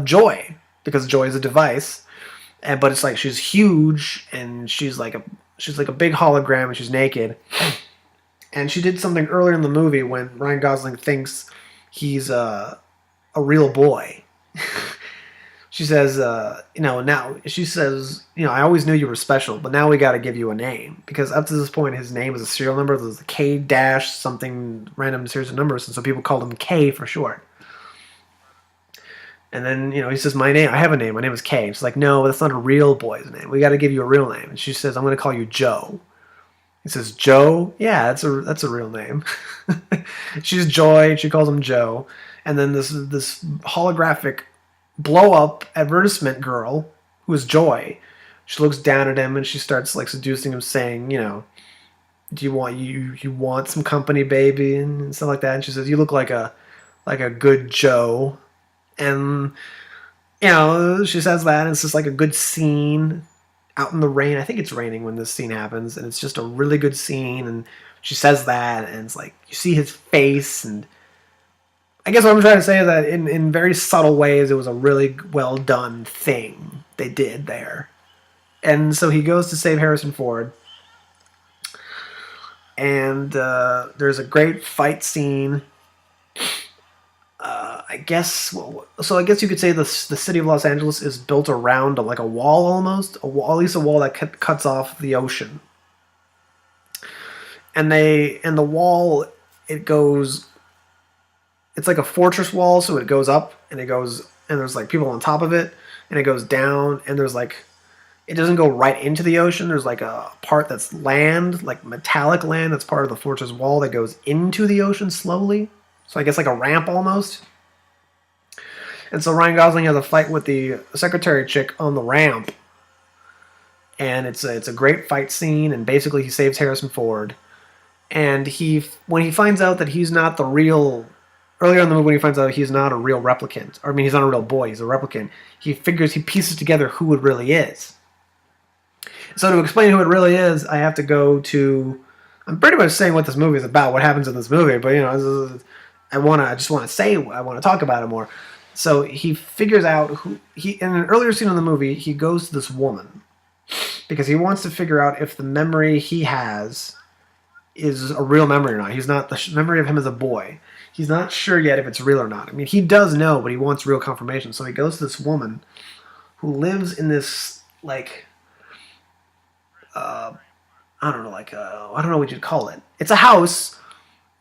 Joy, because Joy is a device. but it's like she's huge and she's like a big hologram and she's naked. And she did something earlier in the movie when Ryan Gosling thinks he's a real boy. She says, now she says, I always knew you were special, but now we got to give you a name because up to this point his name was a serial number. There was a K dash something random series of numbers, and so people called him K for short. And then he says, "My name, I have a name. My name is K." She's like, "No, that's not a real boy's name. We got to give you a real name." And she says, "I'm going to call you Joe." He says, "Joe? Yeah, that's a real name." She's Joy. She calls him Joe. And then this holographic blow up advertisement girl who is Joy. She looks down at him and she starts like seducing him, saying, "Do you want some company, baby?" and stuff like that. And she says, "You look like a good Joe." And she says that, and it's just like a good scene out in the rain. I think it's raining when this scene happens, and it's just a really good scene. And she says that, and it's like you see his face, and I guess what I'm trying to say is that in very subtle ways, it was a really well done thing they did there. And so he goes to save Harrison Ford, and there's a great fight scene. I guess you could say the city of Los Angeles is built around like a wall almost, at least a wall that cuts off the ocean. And the wall, it's like a fortress wall, so it goes up and there's like people on top of it, and it goes down, and there's like, it doesn't go right into the ocean. There's like a part that's land, like metallic land, that's part of the fortress wall that goes into the ocean slowly. So I guess like a ramp almost. And so Ryan Gosling has a fight with the secretary chick on the ramp. And it's a great fight scene, and basically he saves Harrison Ford. And when he finds out that he's not the real, earlier in the movie when he finds out he's not a real replicant, or I mean he's not a real boy, he's a replicant, he pieces together who it really is. So to explain who it really is, I have to go to, I'm pretty much saying what this movie is about, what happens in this movie, but I want to talk about it more. So he figures out in an earlier scene in the movie, he goes to this woman because he wants to figure out if the memory he has is a real memory or not. He's not, the memory of him as a boy, he's not sure yet if it's real or not. I mean, he does know, but he wants real confirmation. So he goes to this woman who lives in this, like, I don't know, I don't know what you'd call it. It's a house,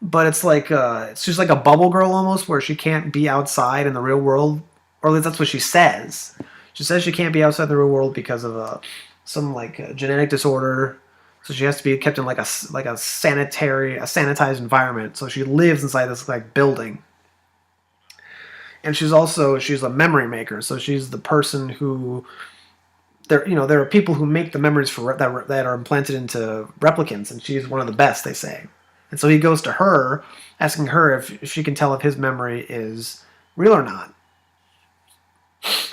but it's like it's just like a bubble girl almost, where she can't be outside in the real world, or at least that's what she says. She says she can't be outside the real world because of some genetic disorder, so she has to be kept in like a sanitized environment. So she lives inside this like building, and she's a memory maker. So she's the person who there are people who make the memories that are implanted into replicants, and she's one of the best, they say. And so he goes to her, asking her if she can tell if his memory is real or not.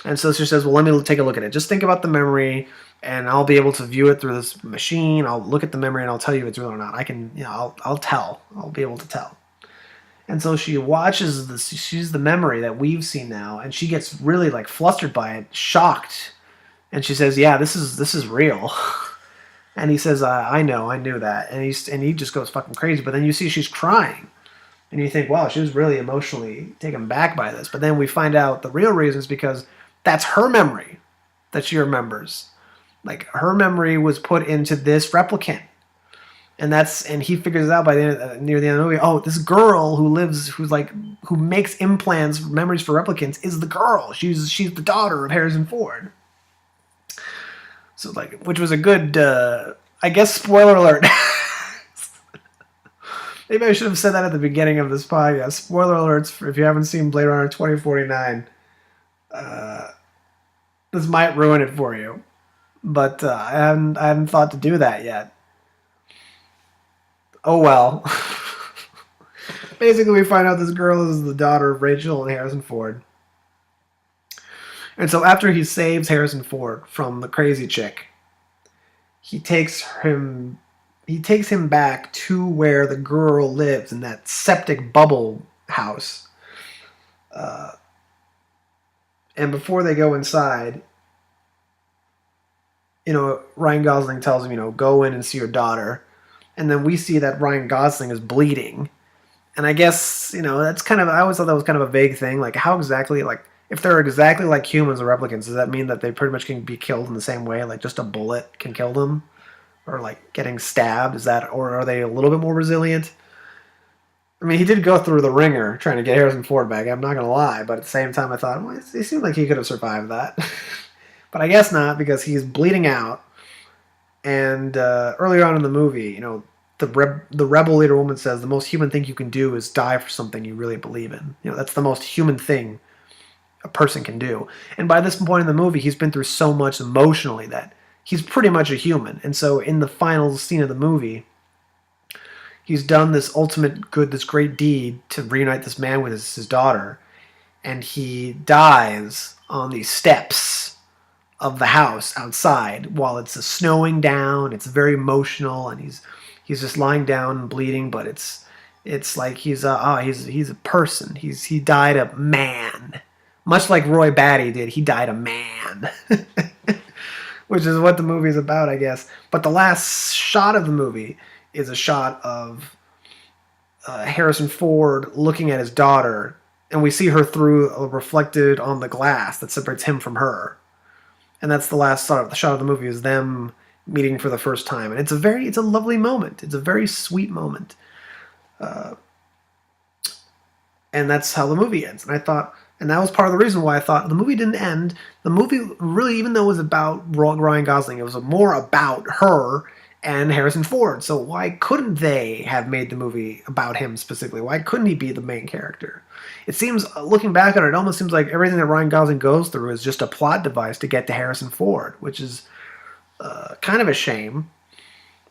And so she says, "Well, let me take a look at it. Just think about the memory, and I'll be able to view it through this machine. I'll look at the memory, and I'll tell you if it's real or not. I can, I'll tell. I'll be able to tell." And so she watches this. She's the memory that we've seen now, and she gets really like flustered by it, shocked. And she says, "Yeah, this is real." And he says, I knew that." And he just goes fucking crazy. But then you see she's crying. And you think, wow, she was really emotionally taken back by this. But then we find out the real reason is because that's her memory that she remembers. Like, her memory was put into this replicant. And he figures it out by near the end of the movie. Oh, this girl who makes implants, memories for replicants, is the girl. She's the daughter of Harrison Ford. So, which was a good, I guess, spoiler alert. Maybe I should have said that at the beginning of this podcast. Spoiler alerts if you haven't seen Blade Runner 2049. This might ruin it for you. But I haven't thought to do that yet. Oh well. Basically, we find out this girl is the daughter of Rachel and Harrison Ford. And so after he saves Harrison Ford from the crazy chick, he takes him back to where the girl lives, in that septic bubble house. And before they go inside, Ryan Gosling tells him, go in and see your daughter, and then we see that Ryan Gosling is bleeding. And I guess, that's kind of, I always thought that was kind of a vague thing. Like, how exactly, like, if they're exactly like humans or replicants, does that mean that they pretty much can be killed in the same way? Like, just a bullet can kill them? Or, like, getting stabbed? Or are they a little bit more resilient? I mean, he did go through the ringer trying to get Harrison Ford back, I'm not going to lie. But at the same time, I thought, well, it seemed like he could have survived that. But I guess not, because he's bleeding out. And earlier on in the movie, the rebel leader woman says the most human thing you can do is die for something you really believe in. That's the most human thing a person can do. And by this point in the movie, he's been through so much emotionally that he's pretty much a human. And so in the final scene of the movie, he's done this ultimate good, this great deed to reunite this man with his daughter. And he dies on these steps of the house outside while it's snowing down. It's very emotional, and he's just lying down and bleeding, but it's like he's a person. He died a man, much like Roy Batty did. He died a man, which is what the movie's about, I guess. But the last shot of the movie is a shot of Harrison Ford looking at his daughter, and we see her reflected on the glass that separates him from her. And that's the last shot of the movie, is them meeting for the first time. And it's a lovely moment. It's a very sweet moment. And that's how the movie ends. And that was part of the reason why I thought the movie didn't end. The movie really, even though it was about Ryan Gosling, it was more about her and Harrison Ford. So why couldn't they have made the movie about him specifically? Why couldn't he be the main character? It seems, looking back at it almost seems like everything that Ryan Gosling goes through is just a plot device to get to Harrison Ford, which is kind of a shame.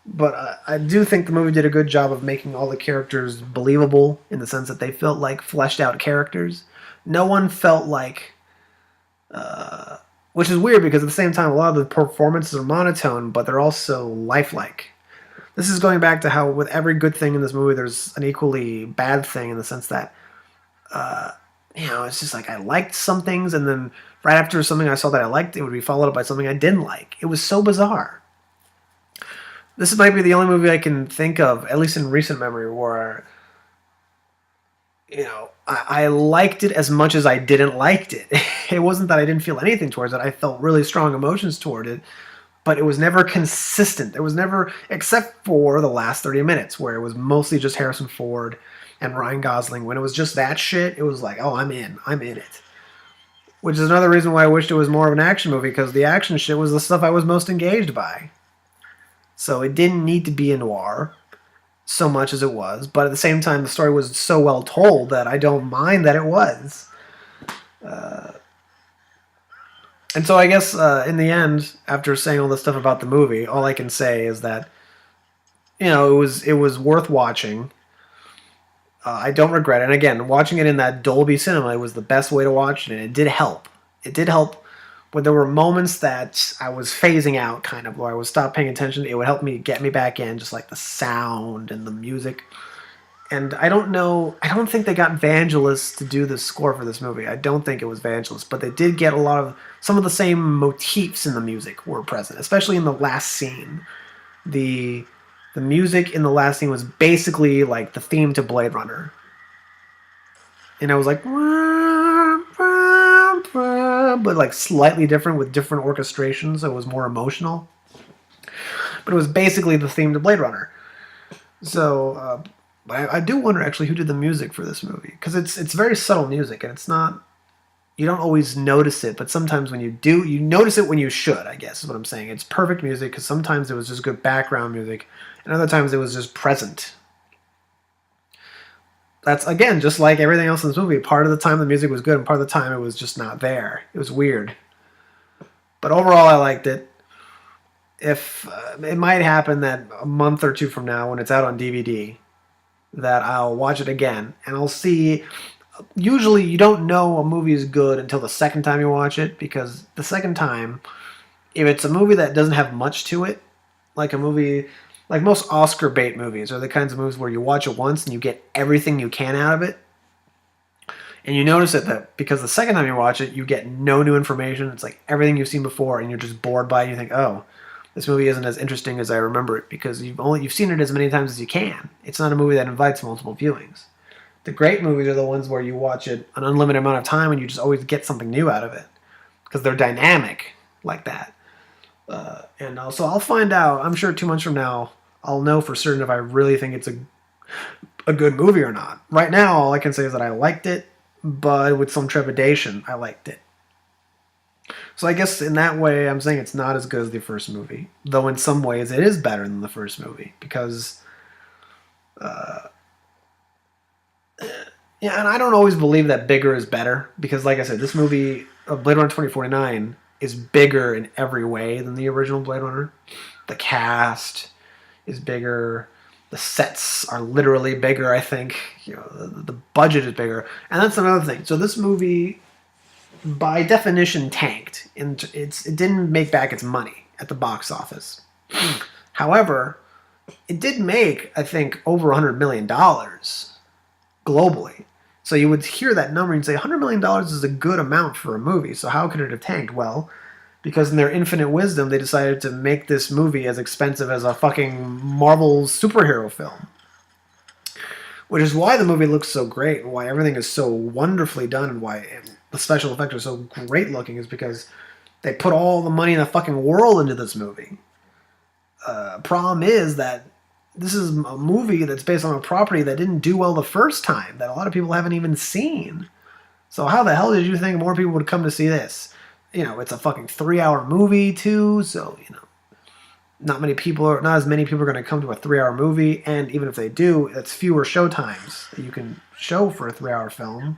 But I do think the movie did a good job of making all the characters believable, in the sense that they felt like fleshed out characters. No one felt like... which is weird, because at the same time, a lot of the performances are monotone, but they're also lifelike. This is going back to how with every good thing in this movie, there's an equally bad thing, in the sense that, it's just like I liked some things, and then right after something I saw that I liked, it would be followed up by something I didn't like. It was so bizarre. This might be the only movie I can think of, at least in recent memory, where I liked it as much as I didn't like it. It wasn't that I didn't feel anything towards it. I felt really strong emotions toward it, but it was never consistent. There was never, except for the last 30 minutes, where it was mostly just Harrison Ford and Ryan Gosling. When it was just that shit, it was like, oh, I'm in it. Which is another reason why I wished it was more of an action movie, because the action shit was the stuff I was most engaged by. So it didn't need to be a noir so much as it was, but at the same time, the story was so well told that I don't mind that it was. And so I guess in the end, after saying all this stuff about the movie, all I can say is that it was worth watching. I don't regret it. And again, watching it in that Dolby Cinema was the best way to watch it, and it did help. It did help when there were moments that I was phasing out, kind of, where I would stop paying attention. It would help me get me back in, just like the sound and the music. And I don't think they got Vangelis to do the score for this movie. I don't think it was Vangelis, but they did get some of the same motifs in the music were present, especially in the last scene. The music in the last scene was basically like the theme to Blade Runner. And I was like, but like slightly different with different orchestrations, so it was more emotional. But it was basically the theme to Blade Runner. So, I do wonder actually who did the music for this movie, because it's very subtle music, and it's not, you don't always notice it, but sometimes when you do, you notice it when you should, I guess is what I'm saying. It's perfect music, because sometimes it was just good background music, and other times it was just present. That's, again, just like everything else in this movie. Part of the time the music was good, and part of the time it was just not there. It was weird. But overall, I liked it. If it might happen that a month or two from now, when it's out on DVD, that I'll watch it again, and I'll see. Usually, you don't know a movie is good until the second time you watch it, because the second time, if it's a movie that doesn't have much to it, like a movie, like most Oscar bait movies are the kinds of movies where you watch it once and you get everything you can out of it, and you notice it that because the second time you watch it, you get no new information. It's like everything you've seen before, and you're just bored by it. And you think, oh, this movie isn't as interesting as I remember it because you've seen it as many times as you can. It's not a movie that invites multiple viewings. The great movies are the ones where you watch it an unlimited amount of time and you just always get something new out of it because they're dynamic like that. And also, I'll find out. I'm sure 2 months from now, I'll know for certain if I really think it's a good movie or not. Right now, all I can say is that I liked it, but with some trepidation, I liked it. So I guess in that way, I'm saying it's not as good as the first movie. Though in some ways, it is better than the first movie because, yeah, and I don't always believe that bigger is better because, like I said, this movie, Blade Runner 2049, is bigger in every way than the original Blade Runner. The cast is bigger. The sets are literally bigger. I think the budget is bigger, and that's another thing. So this movie, by definition, tanked, and it didn't make back its money at the box office. However, it did make, I think, over $100 million globally. So you would hear that number and say $100 million is a good amount for a movie. So how could it have tanked? Well, because in their infinite wisdom, they decided to make this movie as expensive as a fucking Marvel superhero film. Which is why the movie looks so great and why everything is so wonderfully done and why the special effects are so great looking is because they put all the money in the fucking world into this movie. Problem is that this is a movie that's based on a property that didn't do well the first time, that a lot of people haven't even seen. So how the hell did you think more people would come to see this? It's a fucking 3-hour movie too, so, not as many people are going to come to a 3-hour movie, and even if they do, that's fewer show times that you can show for a 3-hour film.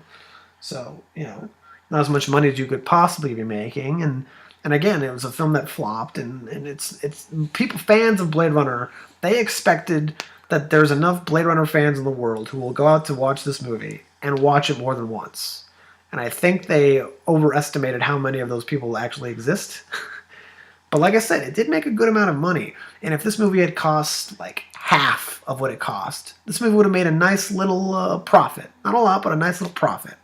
So, not as much money as you could possibly be making, and again, it was a film that flopped, and it's people, fans of Blade Runner, they expected that there's enough Blade Runner fans in the world who will go out to watch this movie and watch it more than once. And I think they overestimated how many of those people actually exist. But like I said, it did make a good amount of money. And if this movie had cost like half of what it cost, this movie would have made a nice little profit. Not a lot, but a nice little profit.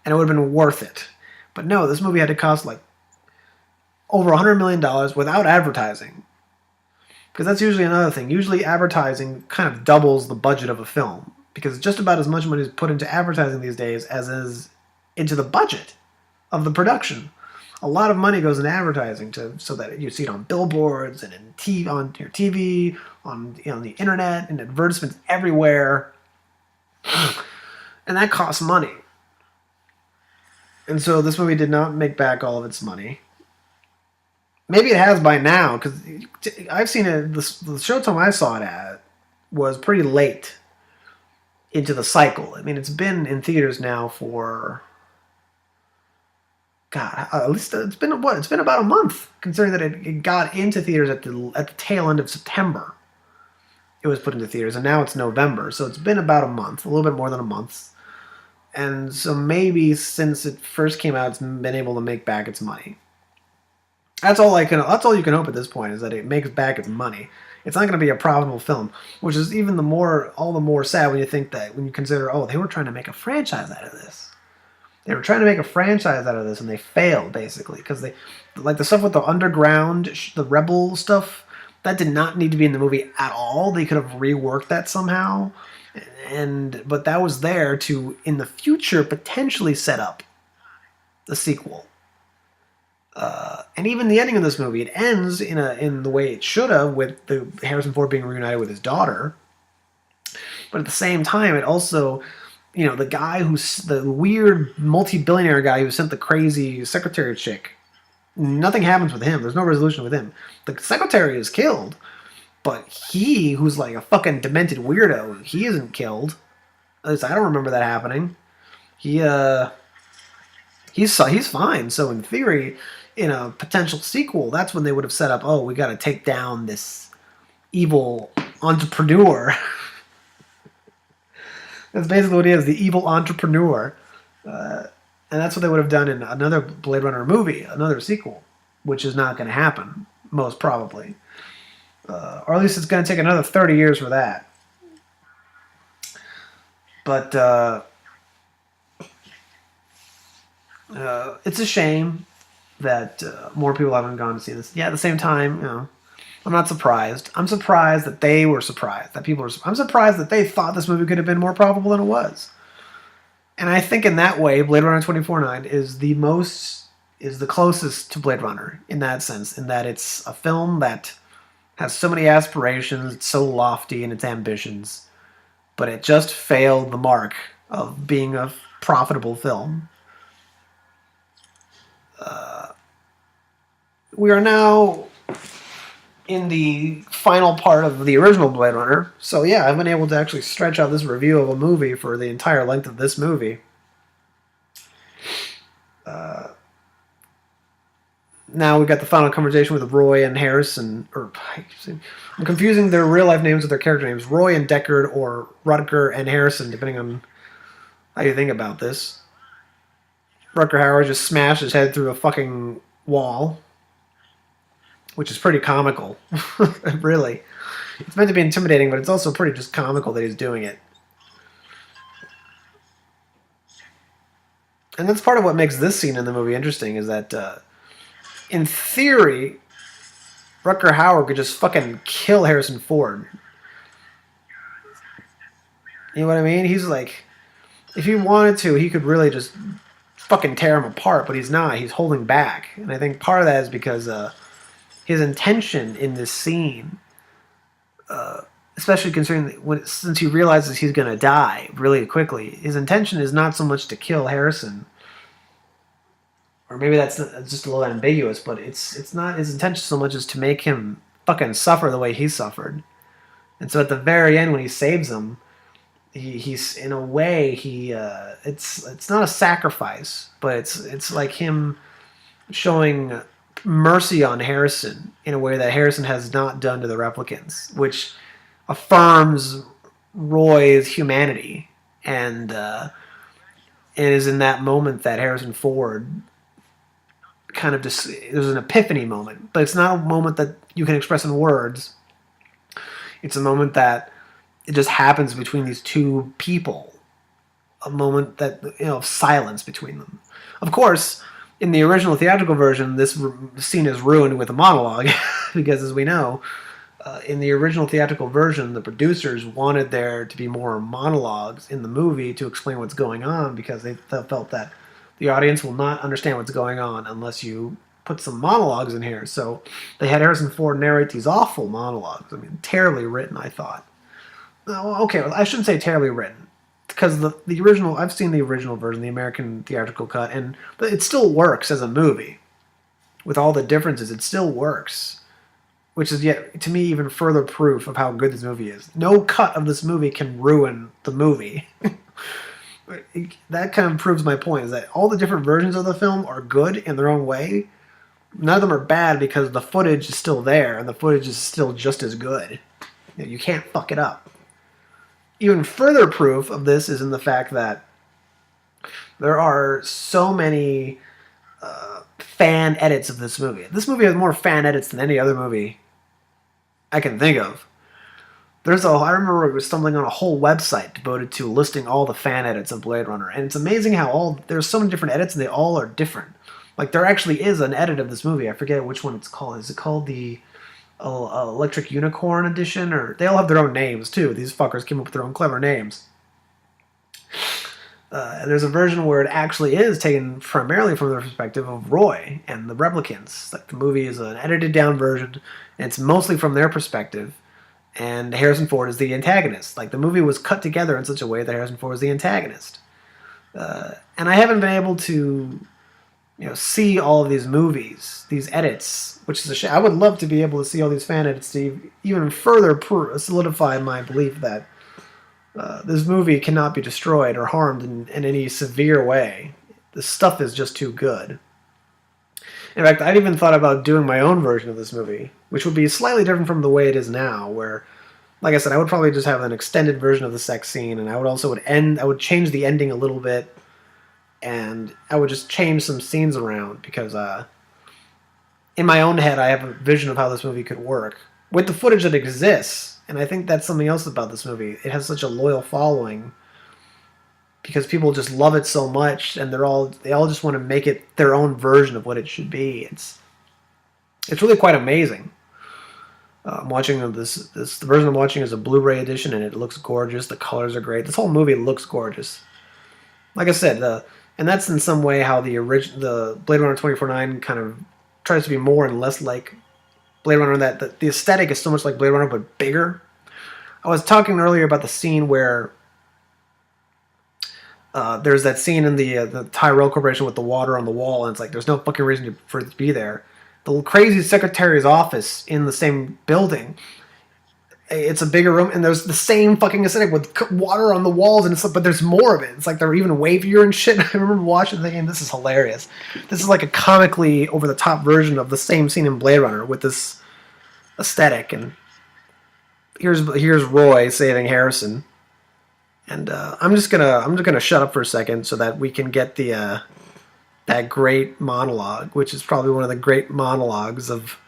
And it would have been worth it. But no, this movie had to cost like over $100 million without advertising. Because that's usually another thing. Usually advertising kind of doubles the budget of a film. Because just about as much money is put into advertising these days as is into the budget of the production. A lot of money goes into advertising so that you see it on billboards and on your TV, on the internet, and advertisements everywhere. And that costs money. And so this movie did not make back all of its money. Maybe it has by now, because I've seen it, the showtime I saw it at was pretty late into the cycle. I mean, it's been in theaters now for, God, at least it's been about a month, considering that it got into theaters at the tail end of September. It was put into theaters, and now it's November, so it's been about a month, a little bit more than a month. And so maybe since it first came out, it's been able to make back its money. That's all you can hope at this point, is that it makes back its money. It's not going to be a profitable film, which is all the more sad when you consider, they were trying to make a franchise out of this. They were trying to make a franchise out of this, and they failed, basically, because they, like the stuff with the underground, the rebel stuff, that did not need to be in the movie at all. They could have reworked that somehow, but that was there to, in the future, potentially set up the sequel. And even the ending of this movie, it ends in the way it should have, with the Harrison Ford being reunited with his daughter. But at the same time, it also, the guy the weird multi-billionaire guy who sent the crazy secretary chick, nothing happens with him. There's no resolution with him. The secretary is killed, but he, who's like a fucking demented weirdo, he isn't killed. At least I don't remember that happening. He's fine. So in theory, in a potential sequel, that's when they would have set up, we got to take down this evil entrepreneur. That's basically what he is, the evil entrepreneur. And that's what they would have done in another Blade Runner movie, another sequel, which is not going to happen, most probably. Or at least it's going to take another 30 years for that. But it's a shame that more people haven't gone to see this. Yeah, at the same time, I'm not surprised. I'm surprised that they were surprised. That people were. I'm surprised that they thought this movie could have been more profitable than it was. And I think in that way, Blade Runner 2049 is the closest to Blade Runner in that sense, in that it's a film that has so many aspirations, it's so lofty in its ambitions, but it just failed the mark of being a profitable film. We are now in the final part of the original Blade Runner, so yeah, I've been able to actually stretch out this review of a movie for the entire length of this movie. Now we've got the final conversation with Roy and Harrison, I'm confusing their real life names with their character names, Roy and Deckard, or Rutger and Harrison, depending on how you think about this. Rutger Hauer just smashed his head through a fucking wall, which is pretty comical. Really. It's meant to be intimidating, but it's also pretty just comical that he's doing it. And that's part of what makes this scene in the movie interesting, is that, in theory, Rutger Hauer could just fucking kill Harrison Ford. You know what I mean? He's like, if he wanted to, he could really just fucking tear him apart, but he's not. He's holding back. And I think part of that is because his intention in this scene, especially considering since he realizes he's going to die really quickly, his intention is not so much to kill Harrison, or maybe that's just a little ambiguous, but it's not his intention so much as to make him fucking suffer the way he suffered. And so at the very end, when he saves him, he's in a way it's not a sacrifice, but it's like him showing mercy on Harrison in a way that Harrison has not done to the replicants, which affirms Roy's humanity, and it is in that moment that Harrison Ford kind of just, there's an epiphany moment, but it's not a moment that you can express in words. It's a moment that it just happens between these two people, a moment that, of silence between them. Of course, in the original theatrical version, this scene is ruined with a monologue, because as we know, in the original theatrical version, the producers wanted there to be more monologues in the movie to explain what's going on, because they felt that the audience will not understand what's going on unless you put some monologues in here. So they had Harrison Ford narrate these awful monologues. I mean, terribly written, I thought. Okay, I shouldn't say terribly written, because the original, I've seen the original version, the American theatrical cut, and it still works as a movie. With all the differences, it still works. Which is, yet, to me, even further proof of how good this movie is. No cut of this movie can ruin the movie. That kind of proves my point, is that all the different versions of the film are good in their own way. None of them are bad because the footage is still there, and the footage is still just as good. You can't fuck it up. Even further proof of this is in the fact that there are so many fan edits of this movie. This movie has more fan edits than any other movie I can think of. I remember stumbling on a whole website devoted to listing all the fan edits of Blade Runner, and it's amazing how there's so many different edits, and they all are different. Like, there actually is an edit of this movie. I forget which one it's called. Is it called the Electric Unicorn edition? Or they all have their own names too. These fuckers came up with their own clever names. And there's a version where it actually is taken primarily from the perspective of Roy and the replicants. Like, the movie is an edited down version, and it's mostly from their perspective. And Harrison Ford is the antagonist. Like, the movie was cut together in such a way that Harrison Ford was the antagonist. And I haven't been able to, see all of these movies, these edits, which is a shame. I would love to be able to see all these fan edits to even further solidify my belief that this movie cannot be destroyed or harmed in any severe way. The stuff is just too good. In fact, I'd even thought about doing my own version of this movie, which would be slightly different from the way it is now, where, like I said, I would probably just have an extended version of the sex scene, and I would change the ending a little bit, and I would just change some scenes around, because in my own head, I have a vision of how this movie could work with the footage that exists. And I think that's something else about this movie. It has such a loyal following because people just love it so much, and they all just want to make it their own version of what it should be. It's really quite amazing. I'm watching the version I'm watching is a Blu-ray edition, and it looks gorgeous. The colors are great. This whole movie looks gorgeous. Like I said, and that's in some way how the Blade Runner 2049 kind of tries to be more and less like Blade Runner. That the aesthetic is so much like Blade Runner but bigger. I was talking earlier about the scene where there's that scene in the Tyrell Corporation with the water on the wall, and it's like there's no fucking reason for it to be there. The crazy secretary's office in the same building. It's a bigger room, and there's the same fucking aesthetic with water on the walls, and but there's more of it. It's like they're even wavier and shit. I remember watching thinking, this is hilarious. This is like a comically over-the-top version of the same scene in Blade Runner with this aesthetic. And here's Roy saving Harrison. And I'm just gonna shut up for a second so that we can get that great monologue, which is probably one of the great monologues of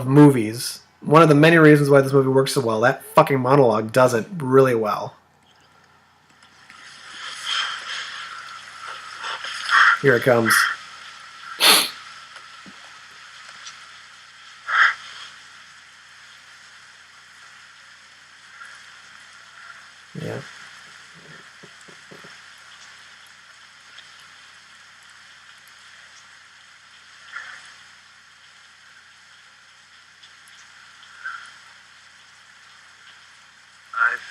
movies. One of the many reasons why this movie works so well. That fucking monologue does it really well. Here it comes. Yeah. I've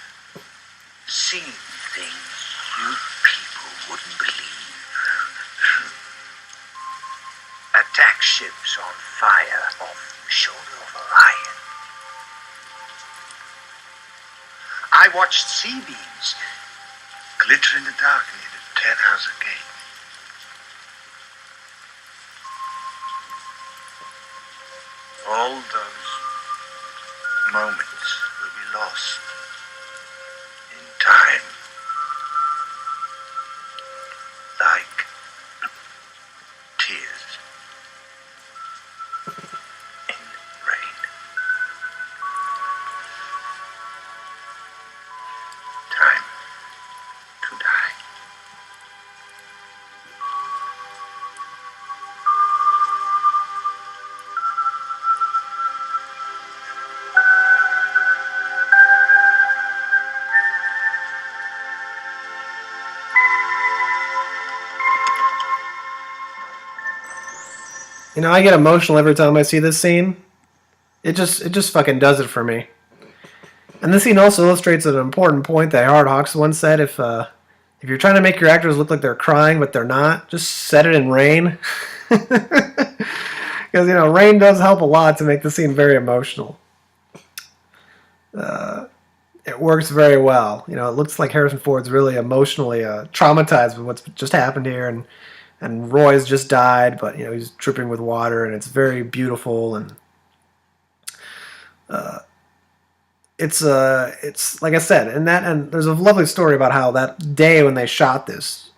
seen things you people wouldn't believe. Attack ships on fire off the shoulder of Orion. I watched sea beams glitter in the dark near the 10-house gate. All those moments will be lost in time, like tears in rain. Time to die. You know, I get emotional every time I see this scene. It just fucking does it for me. And this scene also illustrates an important point that Howard Hawks once said: if you're trying to make your actors look like they're crying but they're not, just set it in rain. Because rain does help a lot to make the scene very emotional. It works very well. It looks like Harrison Ford's really emotionally traumatized with what's just happened here, and Roy's just died, but he's dripping with water, and it's very beautiful, and it's like I said, and there's a lovely story about how that day when they shot this,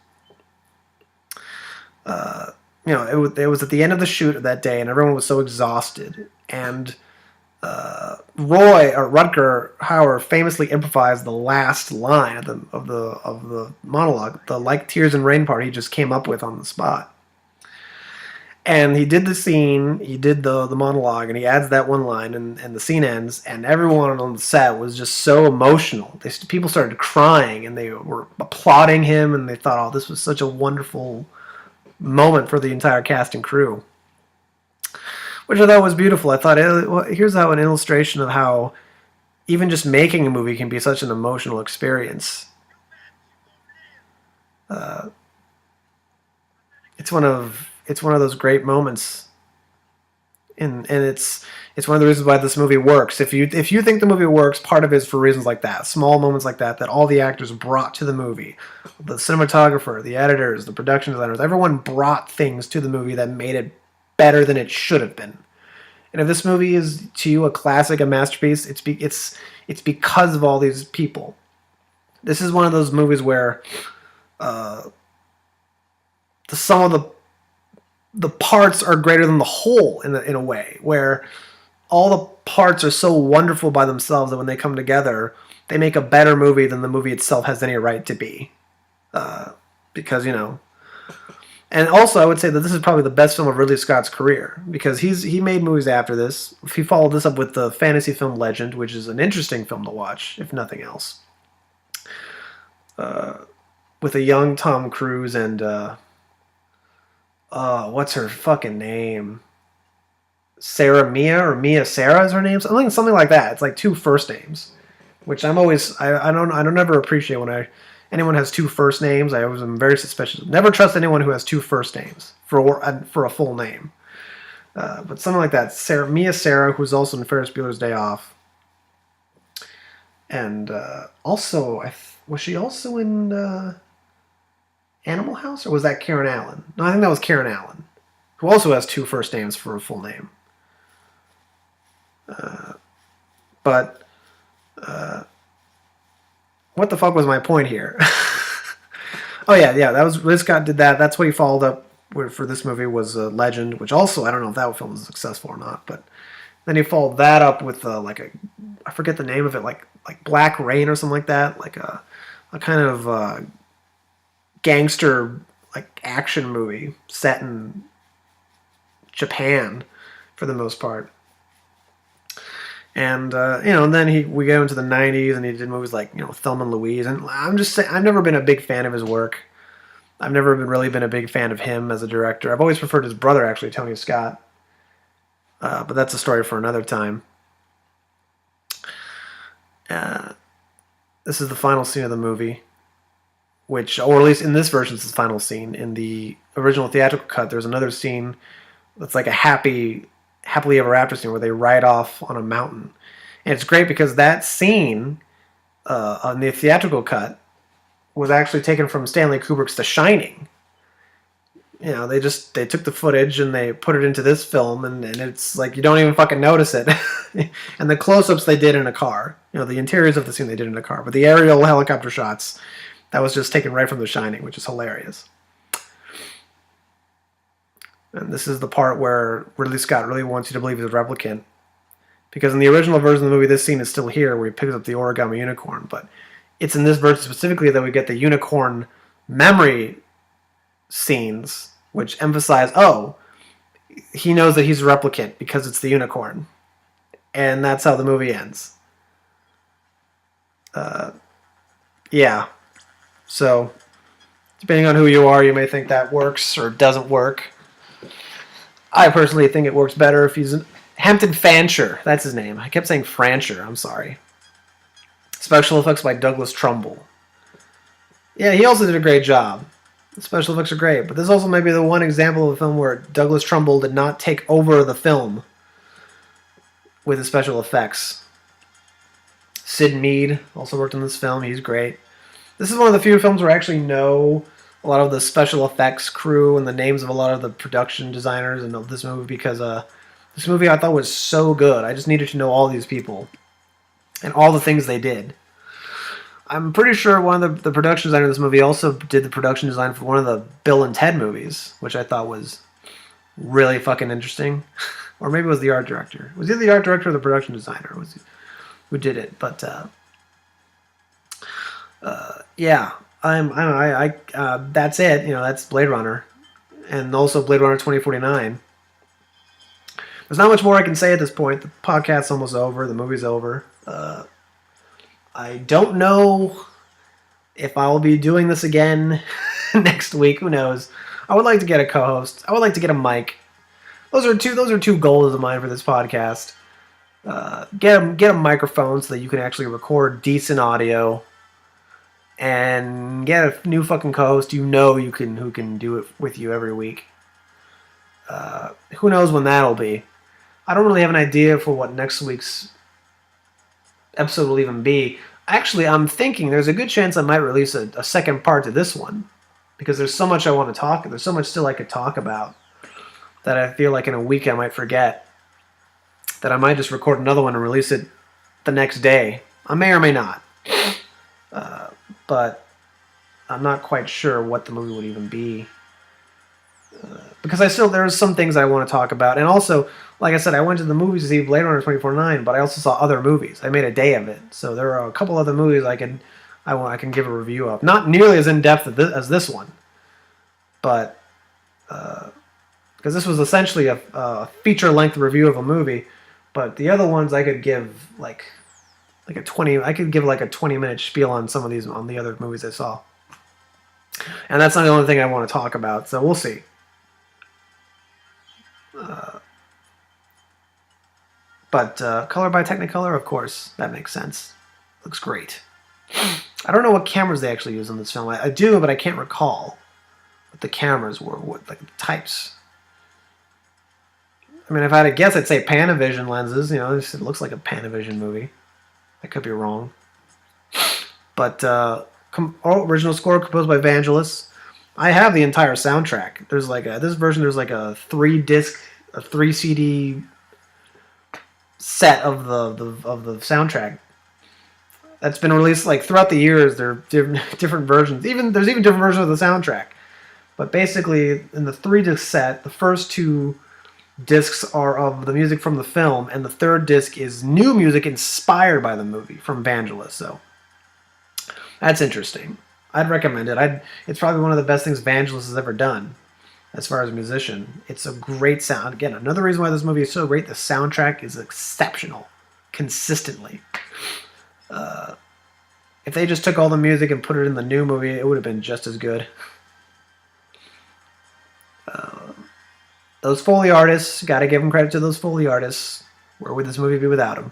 it was at the end of the shoot of that day, and everyone was so exhausted, and Rutger Hauer famously improvised the last line of the monologue, the "like tears and rain" part he just came up with on the spot. And he did the scene, he did the monologue, and he adds that one line, and the scene ends, and everyone on the set was just so emotional. People started crying, and they were applauding him, and they thought, oh, this was such a wonderful moment for the entire cast and crew. Which I thought was beautiful. I thought, here's how an illustration of how even just making a movie can be such an emotional experience. It's one of those great moments, and it's one of the reasons why this movie works. If you think the movie works, part of it is for reasons like that, small moments like that all the actors brought to the movie, the cinematographer, the editors, the production designers, everyone brought things to the movie that made it better than it should have been. And if this movie is to you a classic, a masterpiece, it's because of all these people. This is one of those movies where the sum of the parts are greater than the whole in a way, where all the parts are so wonderful by themselves that when they come together, they make a better movie than the movie itself has any right to be. because and also I would say that this is probably the best film of Ridley Scott's career because he made movies after this. He followed this up with the fantasy film Legend, which is an interesting film to watch, if nothing else. With a young Tom Cruise and what's her fucking name? Sarah Mia or Mia Sarah is her name? Something like that. It's like two first names, which I don't ever appreciate when anyone has two first names. I always am very suspicious. Never trust anyone who has two first names for a full name. But something like that. Mia Sarah, who's also in Ferris Bueller's Day Off, and also was she also in Animal House, or was that Karen Allen? No, I think that was Karen Allen, who also has two first names for a full name. But what the fuck was my point here? Oh yeah, that was Ridley Scott did that. That's what he followed up for this movie was Legend, which also I don't know if that film was successful or not. But then he followed that up with I forget the name of it, like Black Rain or something like that, like a kind of gangster like action movie set in Japan for the most part. And then we go into the '90s, and he did movies like Thelma and Louise. And I'm just saying, I've never been a big fan of his work. I've never really been a big fan of him as a director. I've always preferred his brother, actually, Tony Scott. But that's a story for another time. This is the final scene of the movie, or at least in this version, it's the final scene. In the original theatrical cut, there's another scene that's like a happily ever after scene where they ride off on a mountain. And it's great because that scene on the theatrical cut was actually taken from Stanley Kubrick's The Shining. They took the footage and they put it into this film, and it's like you don't even fucking notice it. And the close-ups they did in a car. The interiors of the scene they did in a car. But the aerial helicopter shots, that was just taken right from The Shining, which is hilarious. And this is the part where Ridley Scott really wants you to believe he's a replicant. Because in the original version of the movie, this scene is still here where he picks up the origami unicorn. But it's in this version specifically that we get the unicorn memory scenes, which emphasize, he knows that he's a replicant because it's the unicorn. And that's how the movie ends. Yeah. So, depending on who you are, you may think that works or doesn't work. I personally think it works better if he's Hampton Fancher. That's his name. I kept saying Francher. I'm sorry. Special effects by Douglas Trumbull. Yeah, he also did a great job. The special effects are great, but this also may be the one example of a film where Douglas Trumbull did not take over the film with the special effects. Sid Mead also worked on this film. He's great. This is one of the few films where I actually know a lot of the special effects crew and the names of a lot of the production designers of this movie because this movie I thought was so good. I just needed to know all these people and all the things they did. I'm pretty sure one of the production designers of this movie also did the production design for one of the Bill and Ted movies, which I thought was really fucking interesting. Or maybe it was the art director. Was he the art director or the production designer? Who did it? But yeah. That's it. That's Blade Runner, and also Blade Runner 2049. There's not much more I can say at this point. The podcast's almost over. The movie's over. I don't know if I will be doing this again next week. Who knows? I would like to get a co-host. I would like to get a mic. Those are two goals of mine for this podcast. Get a microphone so that you can actually record decent audio. And get a new fucking co-host who can do it with you every week. Who knows when that'll be. I don't really have an idea for what next week's episode will even be. Actually, I'm thinking there's a good chance I might release a second part to this one. Because there's so much I want to talk. There's so much still I could talk about that I feel like in a week I might forget. That I might just record another one and release it the next day. I may or may not. But I'm not quite sure what the movie would even be. Because there's some things I want to talk about. And also, like I said, I went to the movies to see Blade Runner 2049, but I also saw other movies. I made a day of it. So there are a couple other movies I could I can give a review of. Not nearly as in depth as this one, but because this was essentially a feature length review of a movie, but the other ones I could give like a 20. I could give like a 20-minute spiel on some of these on the other movies I saw, and that's not the only thing I want to talk about. So we'll see. But color by Technicolor, of course, that makes sense. Looks great. I don't know what cameras they actually use in this film. I do, but I can't recall what the cameras were, what like the types. I mean, if I had to guess, I'd say Panavision lenses. You know, it looks like a Panavision movie. I could be wrong. But original score composed by Vangelis. I have the entire soundtrack. There's like this version. There's like a 3 CD set of the soundtrack that's been released like throughout the years. There are different versions. There's even different versions of the soundtrack. But basically, in the 3-disc set, the first 2 discs are of the music from the film, and the 3rd disc is new music inspired by the movie from Vangelis. So that's interesting. I'd recommend it. It's probably one of the best things Vangelis has ever done as far as a musician. It's a great sound. Again, another reason why this movie is so great, the soundtrack is exceptional, consistently. If they just took all the music and put it in the new movie, it would have been just as good. Those Foley artists, gotta give them credit to those Foley artists. Where would this movie be without them?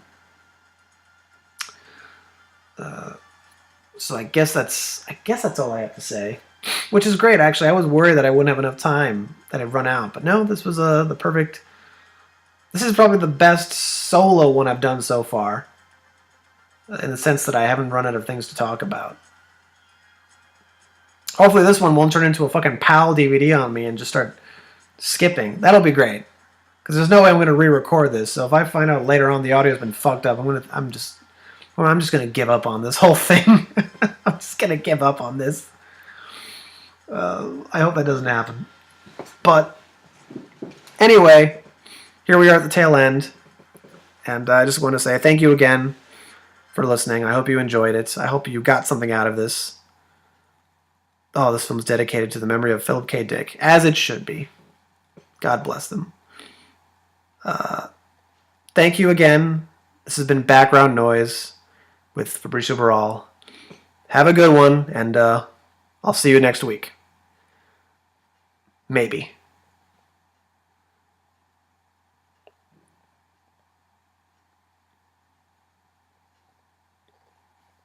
So I guess that's all I have to say. Which is great, actually. I was worried that I wouldn't have enough time, that I'd run out. But no, this was the perfect... This is probably the best solo one I've done so far. In the sense that I haven't run out of things to talk about. Hopefully this one won't turn into a fucking PAL DVD on me and just start skipping. That'll be great. Because there's no way I'm going to re-record this. So if I find out later on the audio's been fucked up, I'm just going to give up on this whole thing. I'm just going to give up on this. I hope that doesn't happen. But anyway, here we are at the tail end. And I just want to say thank you again for listening. I hope you enjoyed it. I hope you got something out of this. Oh, this film's dedicated to the memory of Philip K. Dick, as it should be. God bless them. Thank you again. This has been Background Noise with Fabricio Barral. Have a good one, and I'll see you next week. Maybe.